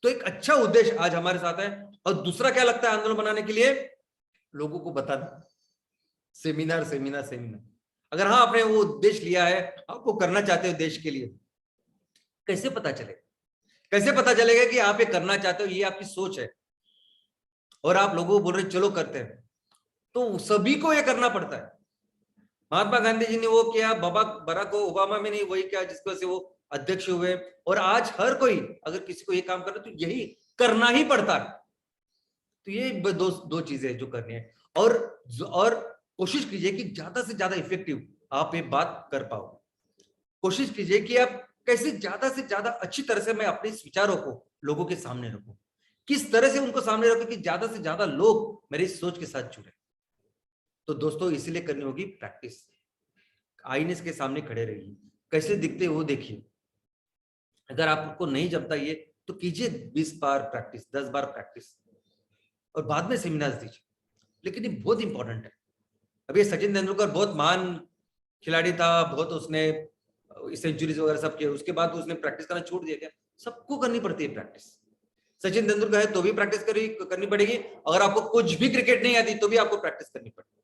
तो एक अच्छा उद्देश्य आज हमारे साथ है। और दूसरा क्या लगता है आंदोलन बनाने के लिए? लोगों को बताना, सेमिनार सेमिनार सेमिनार। अगर हाँ, आपने वो उद्देश्य लिया है, आपको करना चाहते हो देश के लिए, कैसे पता चलेगा? कैसे पता चलेगा कि आप ये करना चाहते हो, ये आपकी सोच है, और आप लोगों को बोल रहे चलो करते हैं? तो सभी को ये करना पड़ता है। महात्मा गांधी जी ने वो किया, बराक ओबामा में नहीं वही किया, जिसकी वजह से वो अध्यक्ष हुए। और आज हर कोई अगर किसी को ये काम करे तो यही करना ही पड़ता है। तो ये दो चीजें जो करनी है। और कोशिश कीजिए कि ज्यादा से ज्यादा इफेक्टिव आप ये बात कर पाओ। कोशिश कीजिए कि आप कैसे ज्यादा से ज्यादा अच्छी तरह से मैं अपने इस विचारों को लोगों के सामने रखूं, किस तरह से उनको सामने रखूं कि ज्यादा से ज्यादा लोग मेरी इस सोच के साथ जुड़े। तो दोस्तों, इसीलिए करनी होगी प्रैक्टिस। आईने के सामने खड़े रहिए, कैसे दिखते वो देखिए। अगर आपको नहीं जमता ये, तो कीजिए 20 बार प्रैक्टिस, 10 बार प्रैक्टिस, और बाद में सेमिनार्स दीजिए। लेकिन ये बहुत इंपॉर्टेंट है। अभी सचिन तेंदुलकर बहुत महान खिलाड़ी था, बहुत उसने सेंचुरीज वगैरह सब किए, उसके बाद उसने प्रैक्टिस करना छोड़ दिया क्या? सबको करनी पड़ती है प्रैक्टिस। सचिन तेंदुलकर है तो भी प्रैक्टिस करनी पड़ेगी, अगर आपको कुछ भी क्रिकेट नहीं आती तो भी आपको प्रैक्टिस करनी पड़ेगी।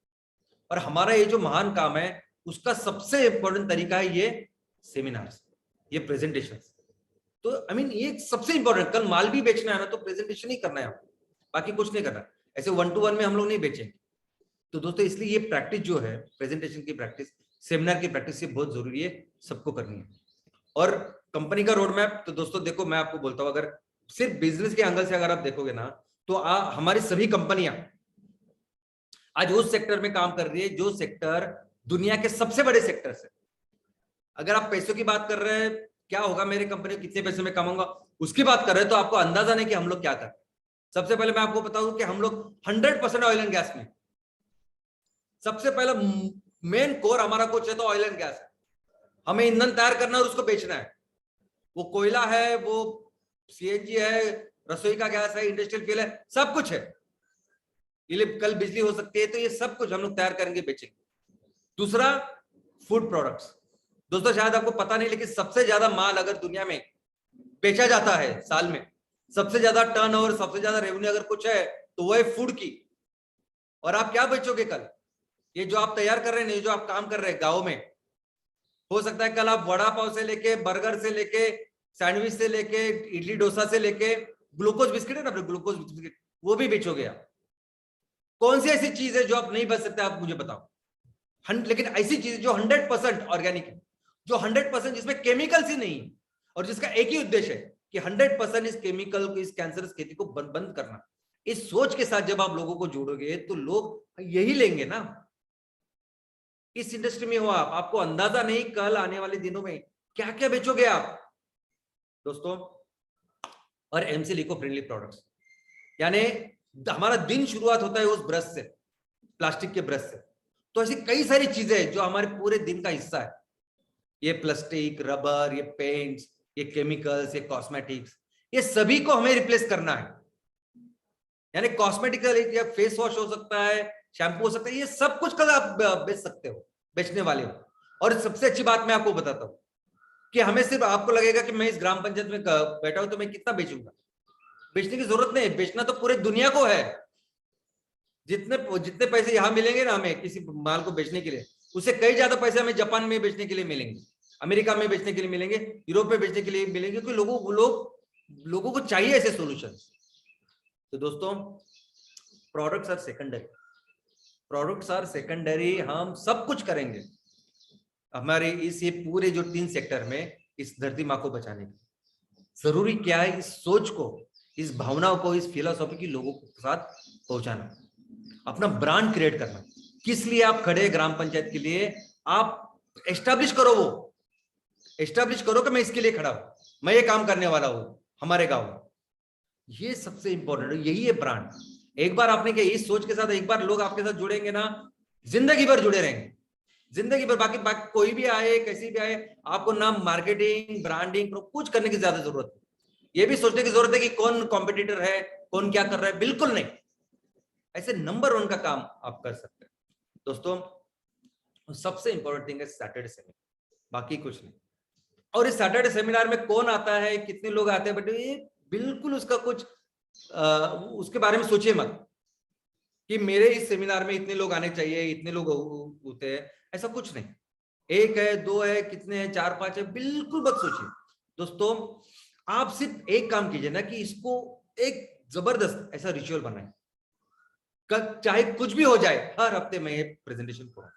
और हमारा ये जो महान काम है, उसका सबसे इंपॉर्टेंट तरीका है ये सेमिनार्स, ये प्रेजेंटेशन। तो ये सबसे इंपॉर्टेंट। कल माल भी बेचना है ना, तो प्रेजेंटेशन ही करना है आपको, बाकी कुछ नहीं करना। ऐसे 1 to 1 में हम लोग नहीं बेचेंगे। तो दोस्तों, इसलिए ये प्रैक्टिस जो है, प्रेजेंटेशन की प्रैक्टिस, सेमिनार की प्रैक्टिस, ये बहुत जरूरी है, सबको करनी है। और कंपनी का रोड मैप, तो दोस्तों देखो, मैं आपको बोलता हूं, अगर सिर्फ बिजनेस के एंगल से अगर आप देखोगे ना, तो हमारी सभी कंपनियां आज उस सेक्टर में काम कर रही है जो सेक्टर दुनिया के सबसे बड़े सेक्टर से। अगर आप पैसों की बात कर रहे हैं, क्या होगा मेरी कंपनी, कितने पैसे में कमाऊंगा, उसकी बात कर रहे हैं, तो आपको अंदाजा नहीं कि हम लोग क्या कर रहे हैं। सबसे पहले मैं आपको बताऊं कि हम लोग 100% ऑयल एंड गैस में, सबसे पहले मेन कोर हमारा कुछ है तो ऑयल एंड गैस है। हमें ईंधन तैयार करना है और उसको बेचना है। वो कोयला है, वो सीएनजी है, रसोई का गैस है, इंडस्ट्रियल फ्यूल है, सब कुछ है। ये कल बिजली हो सकती है, तो ये सब कुछ हम लोग तैयार करेंगे, बेचेंगे। दूसरा, फूड प्रोडक्ट्स। दोस्तों शायद आपको पता नहीं, लेकिन सबसे ज्यादा माल अगर दुनिया में बेचा जाता है साल में, सबसे ज्यादा टर्नओवर, सबसे ज्यादा रेवेन्यू अगर कुछ है तो वो है फूड की। और आप क्या बेचोगे कल? ये जो आप तैयार कर रहे हैं, ये जो आप काम कर रहे हैं गाँव में, हो सकता है कल आप वड़ा पाव से लेके, बर्गर से लेके, सैंडविच से लेके, इडली डोसा से लेके, ग्लूकोज बिस्किट है ना, ग्लूकोज बिस्किट, वो भी बेचोगे आप। कौन सी ऐसी चीज है जो आप नहीं बेच सकते, आप मुझे बताओ। लेकिन ऐसी चीज जो 100% ऑर्गेनिक है, जो 100% जिसमें केमिकल्स ही नहीं, और जिसका एक ही उद्देश्य है कि 100% इस केमिकल को, इस कैंसरस खेती को बंद करना। इस सोच के साथ जब आप लोगों को जोड़ोगे तो लोग यही लेंगे ना। इस इंडस्ट्री में हो आप, आपको अंदाजा नहीं कल आने वाले दिनों में क्या क्या बेचोगे आप दोस्तों। और एमसीएल इको फ्रेंडली प्रोडक्ट्स, यानी हमारा दिन शुरुआत होता है उस ब्रश से, प्लास्टिक के ब्रश से। तो ऐसी कई सारी चीजें जो हमारे पूरे दिन का हिस्सा है, ये प्लास्टिक, रबर, ये पेंट्स, ये केमिकल्स, ये कॉस्मेटिक्स, ये सभी को हमें रिप्लेस करना है। यानी कॉस्मेटिकल या फेस वॉश हो सकता है, शैम्पू हो सकता है, ये सब कुछ कल आप बेच सकते हो, बेचने वाले हो। और सबसे अच्छी बात मैं आपको बताता हूं कि हमें सिर्फ, आपको लगेगा कि मैं इस ग्राम पंचायत में बैठा हूं तो मैं कितना बेचूंगा। बेचने की जरूरत नहीं, बेचना तो पूरे दुनिया को है। जितने जितने पैसे यहां मिलेंगे ना हमें किसी माल को बेचने के लिए, उससे कई ज्यादा पैसे हमें जापान में बेचने के लिए मिलेंगे, अमेरिका में बेचने के लिए मिलेंगे, यूरोप में बेचने के लिए मिलेंगे, क्योंकि लोगों को चाहिए ऐसे सॉल्यूशन। तो दोस्तों, products are secondary, products are secondary. हम सब कुछ करेंगे हमारे इस ये पूरे जो 3 सेक्टर में इस धरती माँ को बचाने के। जरूरी क्या है, इस सोच को, इस भावनाओं को, इस फिलोसॉफी की लोगों के साथ पहुंचाना, अपना ब्रांड क्रिएट करना। किस लिए आप खड़े ग्राम पंचायत के लिए, आप एस्टैब्लिश करो, वो एस्टैब्लिश करो कि मैं इसके लिए खड़ा हूं, मैं ये काम करने वाला हूं हमारे गांव में। ये सबसे इंपॉर्टेंट है, यही है ब्रांड। एक बार आपने क्या, इस सोच के साथ एक बार लोग आपके साथ जुड़ेंगे ना, जिंदगी भर जुड़े रहेंगे, जिंदगी भर। बाकी कोई भी आए, कैसी भी आए, आपको ना मार्केटिंग, ब्रांडिंग कुछ करने की ज्यादा जरूरत है, ये भी सोचने की जरूरत है कि कौन कॉम्पिटिटर है, कौन क्या कर रहा है, बिल्कुल नहीं। ऐसे नंबर 1 का काम आप कर सकते हैं दोस्तों। सबसे इंपॉर्टेंट थिंग है सैटरडे सेमिनार, बाकी कुछ नहीं। और इस सैटरडे सेमिनार में कौन आता है, कितने लोग आते हैं, बट ये बिल्कुल उसका कुछ उसके बारे में सोचिए मत कि मेरे इस सेमिनार में इतने लोग आने चाहिए, इतने लोग होते हैं, ऐसा कुछ नहीं। 1 है, 2 है, कितने हैं, 4, 5 है, बिल्कुल मत सोचिए दोस्तों। आप सिर्फ एक काम कीजिए ना कि इसको एक जबरदस्त ऐसा रिचुअल बनाए, चाहे कुछ भी हो जाए, हर हफ्ते मैं ये प्रेजेंटेशन करूं,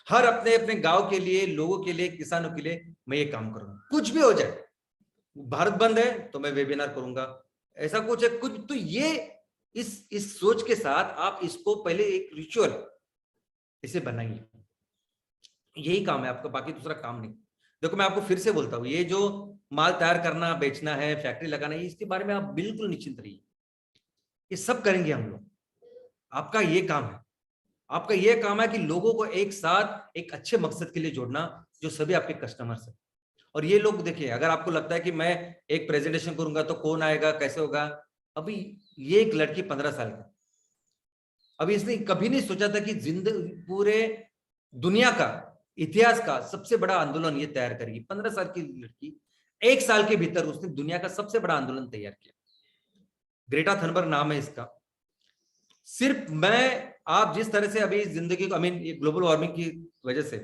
हर हफ्ते अपने गांव के लिए, लोगों के लिए, किसानों के लिए मैं ये काम करूंगा। कुछ भी हो जाए, भारत बंद है तो मैं वेबिनार करूंगा, ऐसा कुछ है कुछ, तो ये इस सोच के साथ आप इसको पहले एक रिचुअल इसे बनाइए। यही काम है आपका, बाकी दूसरा काम नहीं। देखो मैं आपको फिर से बोलता हूँ, ये जो माल तैयार करना, बेचना है, फैक्ट्री लगाना है, इसके बारे में आप बिल्कुल निश्चिंत रहिए, ये सब करेंगे हम लोग। आपका ये काम है, आपका ये काम है कि लोगों को एक साथ एक अच्छे मकसद के लिए जोड़ना, जो सभी आपके कस्टमर्स हैं। और ये लोग देखिए, अगर आपको लगता है कि मैं एक प्रेजेंटेशन करूंगा तो कौन आएगा, कैसे होगा, अभी ये एक लड़की 15 साल की, अभी इसने कभी नहीं सोचा था कि जिंदगी, पूरे दुनिया का इतिहास का सबसे बड़ा आंदोलन ये तैयार करेगी। 15 साल की लड़की, 1 साल के भीतर उसने दुनिया का सबसे बड़ा आंदोलन तैयार किया। ग्रेटा थनबर्ग नाम है इसका। सिर्फ मैं, आप जिस तरह से अभी जिंदगी को, ग्लोबल वार्मिंग की वजह से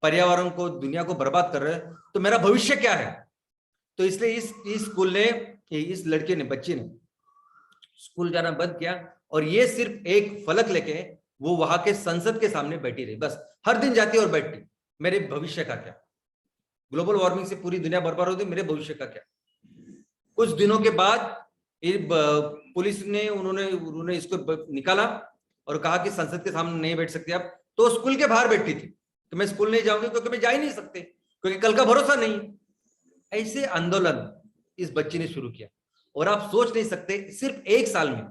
पर्यावरण को, दुनिया को बर्बाद कर रहे हैं, तो मेरा भविष्य क्या है। तो इसलिए इस स्कूल ने, इस लड़के ने, बच्चे ने स्कूल जाना बंद किया, और ये सिर्फ एक फलक लेके वो वहां के संसद के सामने बैठी रही, बस हर दिन जाती और बैठती, मेरे भविष्य का क्या, ग्लोबल वार्मिंग से पूरी दुनिया बर्बाद होती, मेरे भविष्य का क्या। कुछ दिनों के बाद पुलिस ने, उन्होंने इसको निकाला और कहा कि संसद के सामने नहीं बैठ सकते आप। तो स्कूल के बाहर बैठी थी कि मैं स्कूल नहीं जाऊंगी क्योंकि मैं जा ही नहीं सकते, क्योंकि कल का भरोसा नहीं। ऐसे आंदोलन इस बच्ची ने शुरू किया, और आप सोच नहीं सकते, सिर्फ 1 साल में,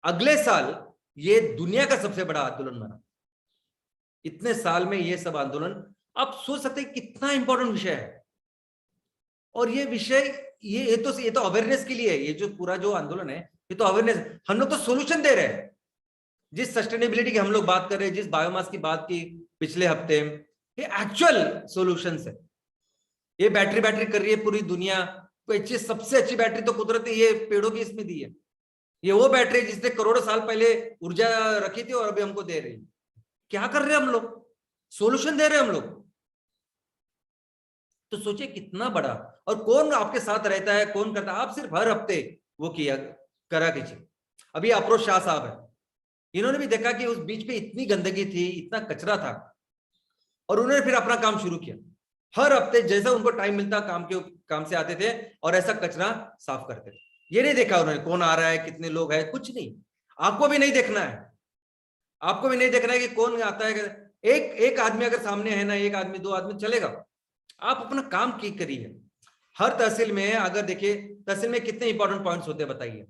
अगले साल ये दुनिया का सबसे बड़ा आंदोलन बना। इतने साल में ये सब आंदोलन, आप सोच सकते हैं कितना इंपॉर्टेंट विषय है। और ये विषय, ये तो अवेयरनेस के लिए है, ये जो पूरा जो आंदोलन है, ये तो अवेयरनेस, हम लोग तो सोल्यूशन दे रहे हैं। जिस सस्टेनेबिलिटी की हम लोग बात कर रहे हैं, जिस बायोमास की बात की पिछले हफ्ते, ये एक्चुअल सॉल्यूशंस है। ये बैटरी कर रही है पूरी दुनिया। कोई सबसे अच्छी बैटरी तो कुदरत ने ये पेड़ों की इसमें दी है। ये वो बैटरी जिसने करोड़ों साल पहले ऊर्जा रखी थी और अभी हमको दे रही है। क्या कर रहे हैं हम लोग? सॉल्यूशन दे रहे हैं हम लोग। तो सोचिए कितना बड़ा। और कौन आपके साथ रहता है, कौन करता है? आप सिर्फ हर हफ्ते वो करा कीजिए। अभी अफरोज शाह साहब है, इन्होंने भी देखा कि उस बीच पे इतनी गंदगी थी, इतना कचरा था, और उन्होंने फिर अपना काम शुरू किया। हर हफ्ते जैसा उनको टाइम मिलता काम से आते थे और ऐसा कचरा साफ करते थे। ये नहीं देखा उन्होंने कौन आ रहा है, कितने लोग हैं, कुछ नहीं। आपको भी नहीं देखना है, आपको भी नहीं देखना है कि कौन आता है। एक आदमी अगर सामने है ना, एक आदमी, दो आदमी चलेगा, आप अपना काम की करिए। हर तहसील में अगर देखिए, तहसील में कितने इंपॉर्टेंट पॉइंट्स होते हैं बताइए।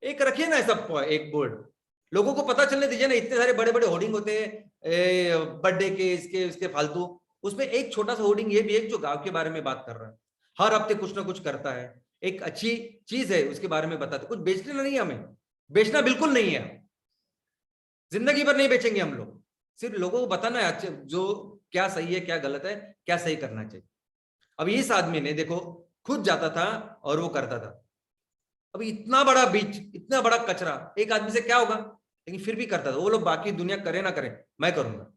एक रखिए ना ऐसा एक बोर्ड, लोगों को पता चलने दीजिए ना। इतने सारे बड़े बड़े होर्डिंग होते हैं बर्थडे के, इसके फालतू। उसमें एक छोटा सा होर्डिंग ये भी है जो गांव के बारे में बात कर रहा है, हर हफ्ते कुछ ना कुछ करता है, एक अच्छी चीज है उसके बारे में बताते। कुछ बेचना नहीं है हमें, बेचना बिल्कुल नहीं है, जिंदगी भर नहीं बेचेंगे हम लोग। सिर्फ लोगों को बताना है अच्छे जो क्या सही है, क्या गलत है, क्या सही करना चाहिए। अब इस आदमी ने देखो खुद जाता था और वो करता था। अभी इतना बड़ा बीच, इतना बड़ा कचरा, एक आदमी से क्या होगा? लेकिन फिर भी करता था। वो लोग बाकी दुनिया करे ना करे, मैं करूंगा।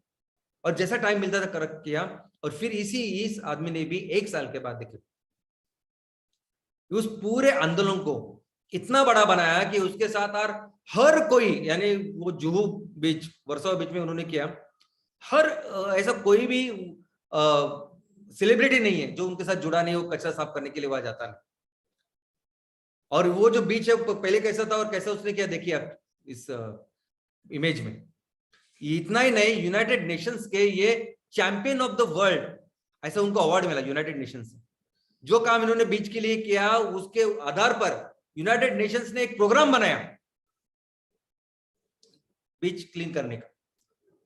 और जैसा टाइम मिलता था कर किया। और फिर इस आदमी ने भी 1 साल के बाद देखिए उस पूरे आंदोलन को इतना बड़ा बनाया कि उसके साथ हर कोई, यानी वो जुहू बीच, वर्सोवा बीच में उन्होंने किया। हर ऐसा कोई भी सेलिब्रिटी नहीं है जो उनके साथ जुड़ा नहीं हो, कचरा साफ करने के लिए वहां जाता नहीं। और वो जो बीच है पहले कैसा था और कैसा उसने किया, देखिए आप इस इमेज में। इतना ही नहीं, यूनाइटेड नेशंस के ये चैंपियन ऑफ द वर्ल्ड, ऐसा उनको अवार्ड मिला यूनाइटेड नेशंस से। जो काम इन्होंने बीच के लिए किया उसके आधार पर यूनाइटेड नेशंस ने एक प्रोग्राम बनाया बीच क्लीन करने का।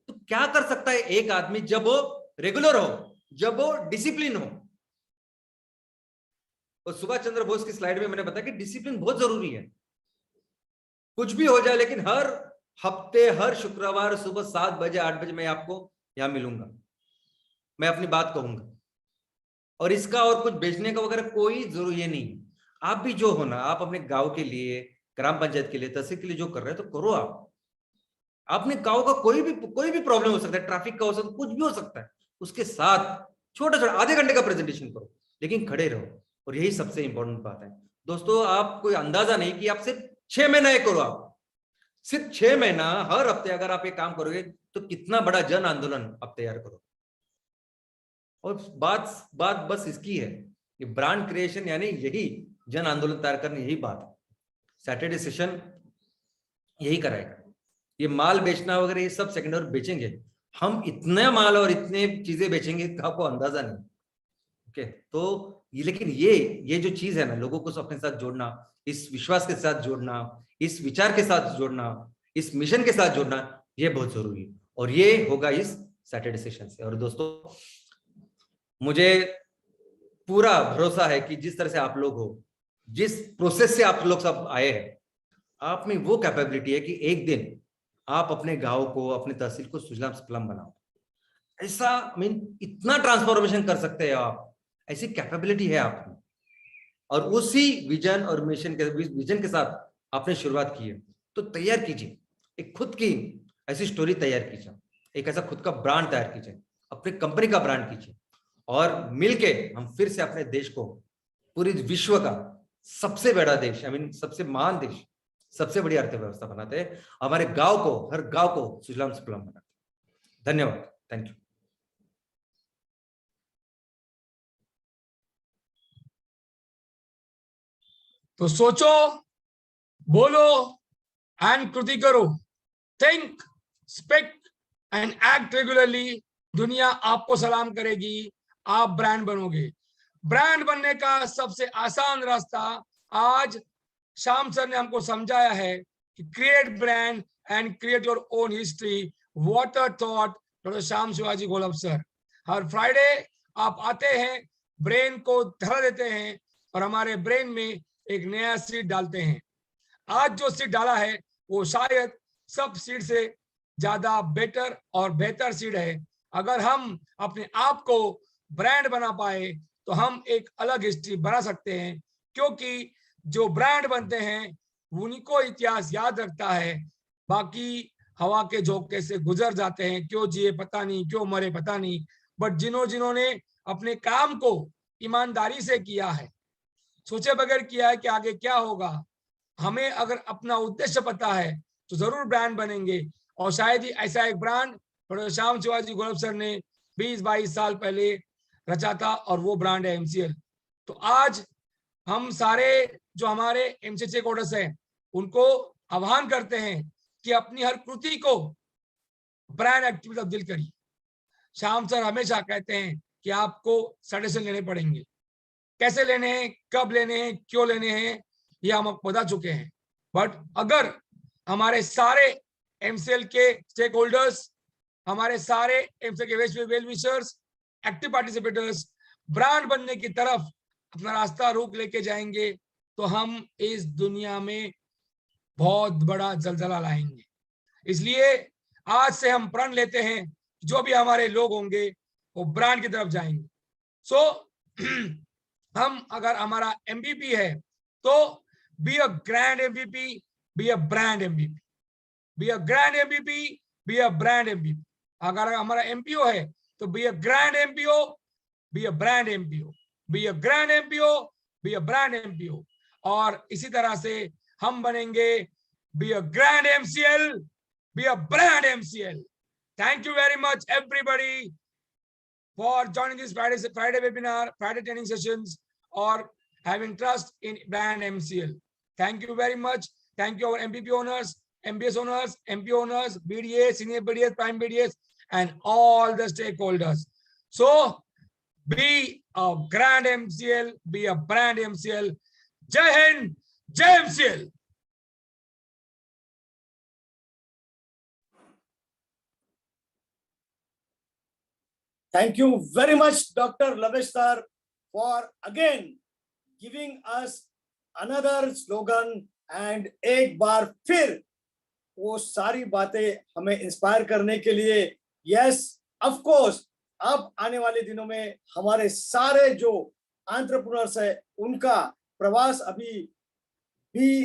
तो क्या कर सकता है एक आदमी जब वो रेगुलर हो, जब वो डिसिप्लिन हो। और सुभाष चंद्र बोस की स्लाइड में मैंने बताया कि डिसिप्लिन बहुत जरूरी है। कुछ भी हो जाए, लेकिन हर हफ्ते हर शुक्रवार सुबह 7 बजे 8 बजे मैं आपको यहां मिलूंगा, मैं अपनी बात कहूंगा। और इसका और कुछ बेचने का वगैरह कोई जरूरी नहीं। आप भी जो हो ना, आप अपने गांव के लिए, ग्राम पंचायत के लिए, तहसील के लिए जो कर रहे हैं तो करो। आप अपने गांव का कोई भी प्रॉब्लम हो सकता है, ट्रैफिक का हो सकता है, कुछ भी हो सकता है, उसके साथ छोटा छोटा आधे घंटे का प्रेजेंटेशन करो, लेकिन खड़े रहो। और यही सबसे इंपॉर्टेंट बात है दोस्तों। आप कोई अंदाजा नहीं कि आप सिर्फ 6 महीना करो। आप सिर्फ 6 महीना हर हफ्ते अगर आप ये काम करोगे तो कितना बड़ा जन आंदोलन आप तैयार करो। और बात बात बस इसकी है, ये ब्रांड क्रिएशन, यानी यही जन आंदोलन तैयार करना, यही बात है। सैटरडे सेशन यही कराएगा। ये माल बेचना वगैरह ये सब सेकेंड और बेचेंगे हम। इतना माल और इतने चीजें बेचेंगे कि आपको अंदाजा नहीं। ओके, तो ये, लेकिन ये जो चीज है ना, लोगों को अपने साथ जोड़ना, इस विश्वास के साथ जोड़ना, इस विचार के साथ जोड़ना, इस मिशन के साथ जोड़ना, ये बहुत जरूरी है। और ये होगा इस सैटरडे सेशन से। और दोस्तों मुझे पूरा भरोसा है कि जिस तरह से आप लोग हो, जिस प्रोसेस से आप लोग सब आए हैं, आप में वो कैपेबिलिटी है कि एक दिन आप अपने गांव को, अपने तहसील को सुजलाम सुफलाम बनाओ। ऐसा इतना ट्रांसफॉर्मेशन कर सकते हैं आप, ऐसी कैपेबिलिटी है आप में। और उसी विजन के साथ आपने शुरुआत की है। तो तैयार कीजिए एक खुद की ऐसी स्टोरी तैयार कीजिए, एक ऐसा खुद का ब्रांड तैयार कीजिए, अपनी कंपनी का ब्रांड कीजिए। और मिलके हम फिर से अपने देश को पूरी विश्व का सबसे बड़ा देश, सबसे महान देश, सबसे बड़ी अर्थव्यवस्था बनाते हैं। हमारे गांव को, हर गांव को सुजलाम सुफलाम बनाते हैं। धन्यवाद, थैंक यू। तो सोचो, बोलो एंड कृति करो। Think, speak and act regularly. दुनिया आपको सलाम करेगी, आप ब्रांड बनोगे। ब्रांड बनने का सबसे आसान रास्ता आज श्याम सर ने हमको समझाया है कि create brand and create your own history. What a thought, doctor Shyam Shivaji Gholap sir. Her Friday आप आते हैं, ब्रेन को धरा देते हैं और हमारे ब्रेन में एक नया सीड डालते हैं। आज जो सीड डाला है वो शायद सब सीड से ज्यादा बेटर और बेहतर सीड है। अगर हम अपने आप को ब्रांड बना पाए तो हम एक अलग हिस्ट्री बना सकते हैं, क्योंकि जो ब्रांड बनते हैं उन्हीं को इतिहास याद रखता है। बाकी हवा के झोंके से गुजर जाते हैं, क्यों जिए पता नहीं, क्यों मरे पता नहीं, बट जिन्होंने अपने काम को ईमानदारी से किया है, सोचे बगैर किया है कि आगे क्या होगा, हमें अगर अपना उद्देश्य पता है तो जरूर ब्रांड बनेंगे। और शायद ही ऐसा एक ब्रांड प्रोफेसर श्याम शिवाजी गौरव सर ने 20-22 साल पहले रचा था, और वो ब्रांड है एमसीएल। तो आज हम सारे जो हमारे एमसीएल स्टेक होल्डर्स हैं उनको आह्वान करते हैं कि अपनी हर कृति को ब्रांड एक्टिविटी तब्दील करिए। श्याम सर हमेशा कहते हैं कि आपको सजेशन लेने पड़ेंगे, कैसे लेने हैं, कब लेने हैं, क्यों लेने हैं, ये हम बता चुके हैं। बट अगर हमारे सारे एमसीएल के स्टेक होल्डर्स, हमारे सारे एमसीएल के वेल विशर्स, एक्टिव पार्टिसिपेटर्स ब्रांड बनने की तरफ अपना रास्ता रोक लेके जाएंगे तो हम इस दुनिया में बहुत बड़ा जलजला लाएंगे। इसलिए आज से हम प्रण लेते हैं, जो भी हमारे लोग होंगे वो ब्रांड की तरफ जाएंगे। सो हम अगर हमारा एमवीपी है तो be a grand MVP, be a brand MVP, be a grand MVP, be a brand MVP. अगर हमारा एमपीओ है तो be a grand MPO, be a brand MPO, be a grand MPO, be a brand MPO. और इसी तरह से हम बनेंगे be a grand MCL, be a brand MCL. Thank you very much, everybody, for joining this Friday webinar, Friday training sessions, or having trust in brand MCL. Thank you very much. Thank you our MPP owners, MBS owners, MP owners, BDA, senior BDS, prime BDS, and all the stakeholders. So be a grand MCL, be a brand MCL. Jai Hind, Jai MCL. Thank you very much, Dr. Lavesh sir, for again giving us another slogan, and एक बार फिर वो सारी बातें हमें इंस्पायर करने के लिए। यस, ऑफ कोर्स, अब आने वाले दिनों में हमारे सारे जो एंटरप्रेन्योर्स है उनका प्रवास अभी B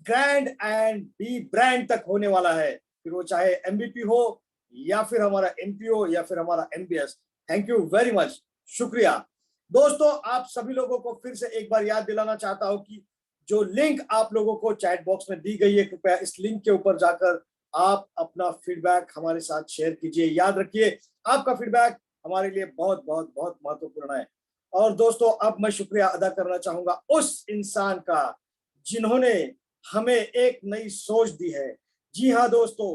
grand and B brand तक होने वाला है, फिर वो चाहे एमबीपी हो या फिर हमारा एमपीओ या फिर हमारा MBS. Thank you very much, शुक्रिया। दोस्तों, आप सभी लोगों को फिर से एक बार याद दिलाना चाहता हूं कि जो लिंक आप लोगों को चैट बॉक्स में दी गई है, कृपया इस लिंक के ऊपर जाकर आप अपना फीडबैक हमारे साथ शेयर कीजिए। याद रखिए, आपका फीडबैक हमारे लिए बहुत बहुत बहुत महत्वपूर्ण है। और दोस्तों, अब मैं शुक्रिया अदा करना चाहूंगा उस इंसान का जिन्होंने हमें एक नई सोच दी है। जी हाँ दोस्तों,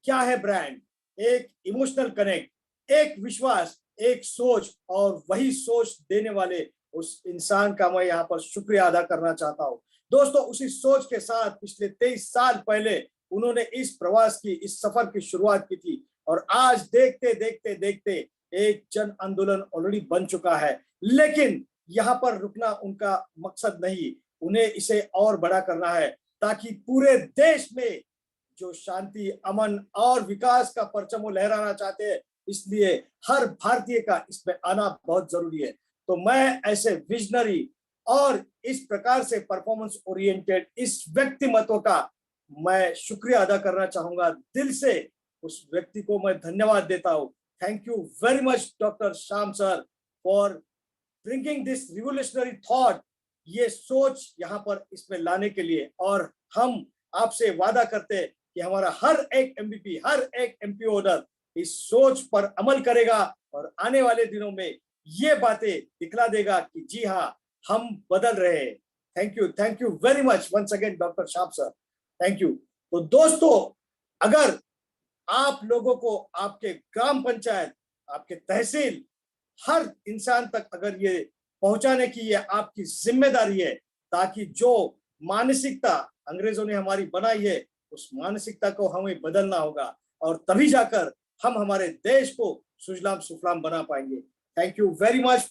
क्या है ब्रांड? एक इमोशनल कनेक्ट, एक विश्वास, एक सोच, और वही सोच देने वाले उस इंसान का मैं यहाँ पर शुक्रिया अदा करना चाहता हूँ। दोस्तों, उसी सोच के साथ पिछले 23 साल पहले उन्होंने इस प्रवास की, इस सफर की शुरुआत की थी, और आज देखते देखते देखते एक जन आंदोलन ऑलरेडी बन चुका है। लेकिन यहाँ पर रुकना उनका मकसद नहीं, उन्हें इसे और बड़ा करना है, ताकि पूरे देश में जो शांति, अमन और विकास का परचम वो लहराना चाहते हैं, इसलिए हर भारतीय का इसमें आना बहुत जरूरी है। तो मैं ऐसे विजनरी और इस प्रकार से परफॉर्मेंस ओरिएंटेड इस व्यक्तिमत्व का मैं शुक्रिया अदा करना चाहूंगा। दिल से उस व्यक्ति को मैं धन्यवाद देता हूं। Thank you very much doctor Shyam sir for bringing this revolutionary thought, ये सोच यहाँ पर इसमें लाने के लिए। और हम आपसे वादा करते हैं कि हमारा हर एक एमबीपी, हर एक एमपी ओनर इस सोच पर अमल करेगा और आने वाले दिनों में ये बातें दिखला देगा कि जी हाँ, हम बदल रहे हैं। Thank you very much once again doctor Shyam sir, thank you. तो दोस्तों, अगर आप लोगों को आपके ग्राम पंचायत, आपके तहसील, हर इंसान तक अगर ये पहुंचाने की ये आपकी जिम्मेदारी है, ताकि जो मानसिकता अंग्रेजों ने हमारी बनाई है उस मानसिकता को हमें बदलना होगा, और तभी जाकर हम हमारे देश को सुजलाम सुफलाम बना पाएंगे। Thank you very much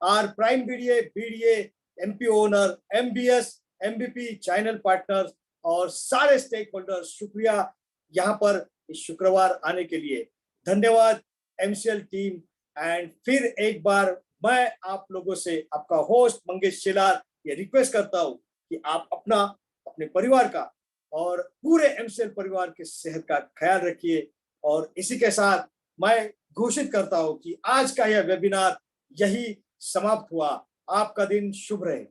our prime BDA, MP owner, MBS, MBP, channel partners और सारे स्टेक होल्डर्स। शुक्रिया, यहाँ पर इस शुक्रवार आने के लिए। धन्यवाद MCL टीम। एंड फिर एक बार मैं आप लोगों से, आपका होस्ट मंगेश शेलार, ये रिक्वेस्ट करता हूँ कि आप अपने परिवार का और पूरे MCL परिवार के सेहत का ख्याल रखिए। और इसी के साथ मैं घोषित करता हूं कि आज का यह वेबिनार यही समाप्त हुआ। आपका दिन शुभ रहे।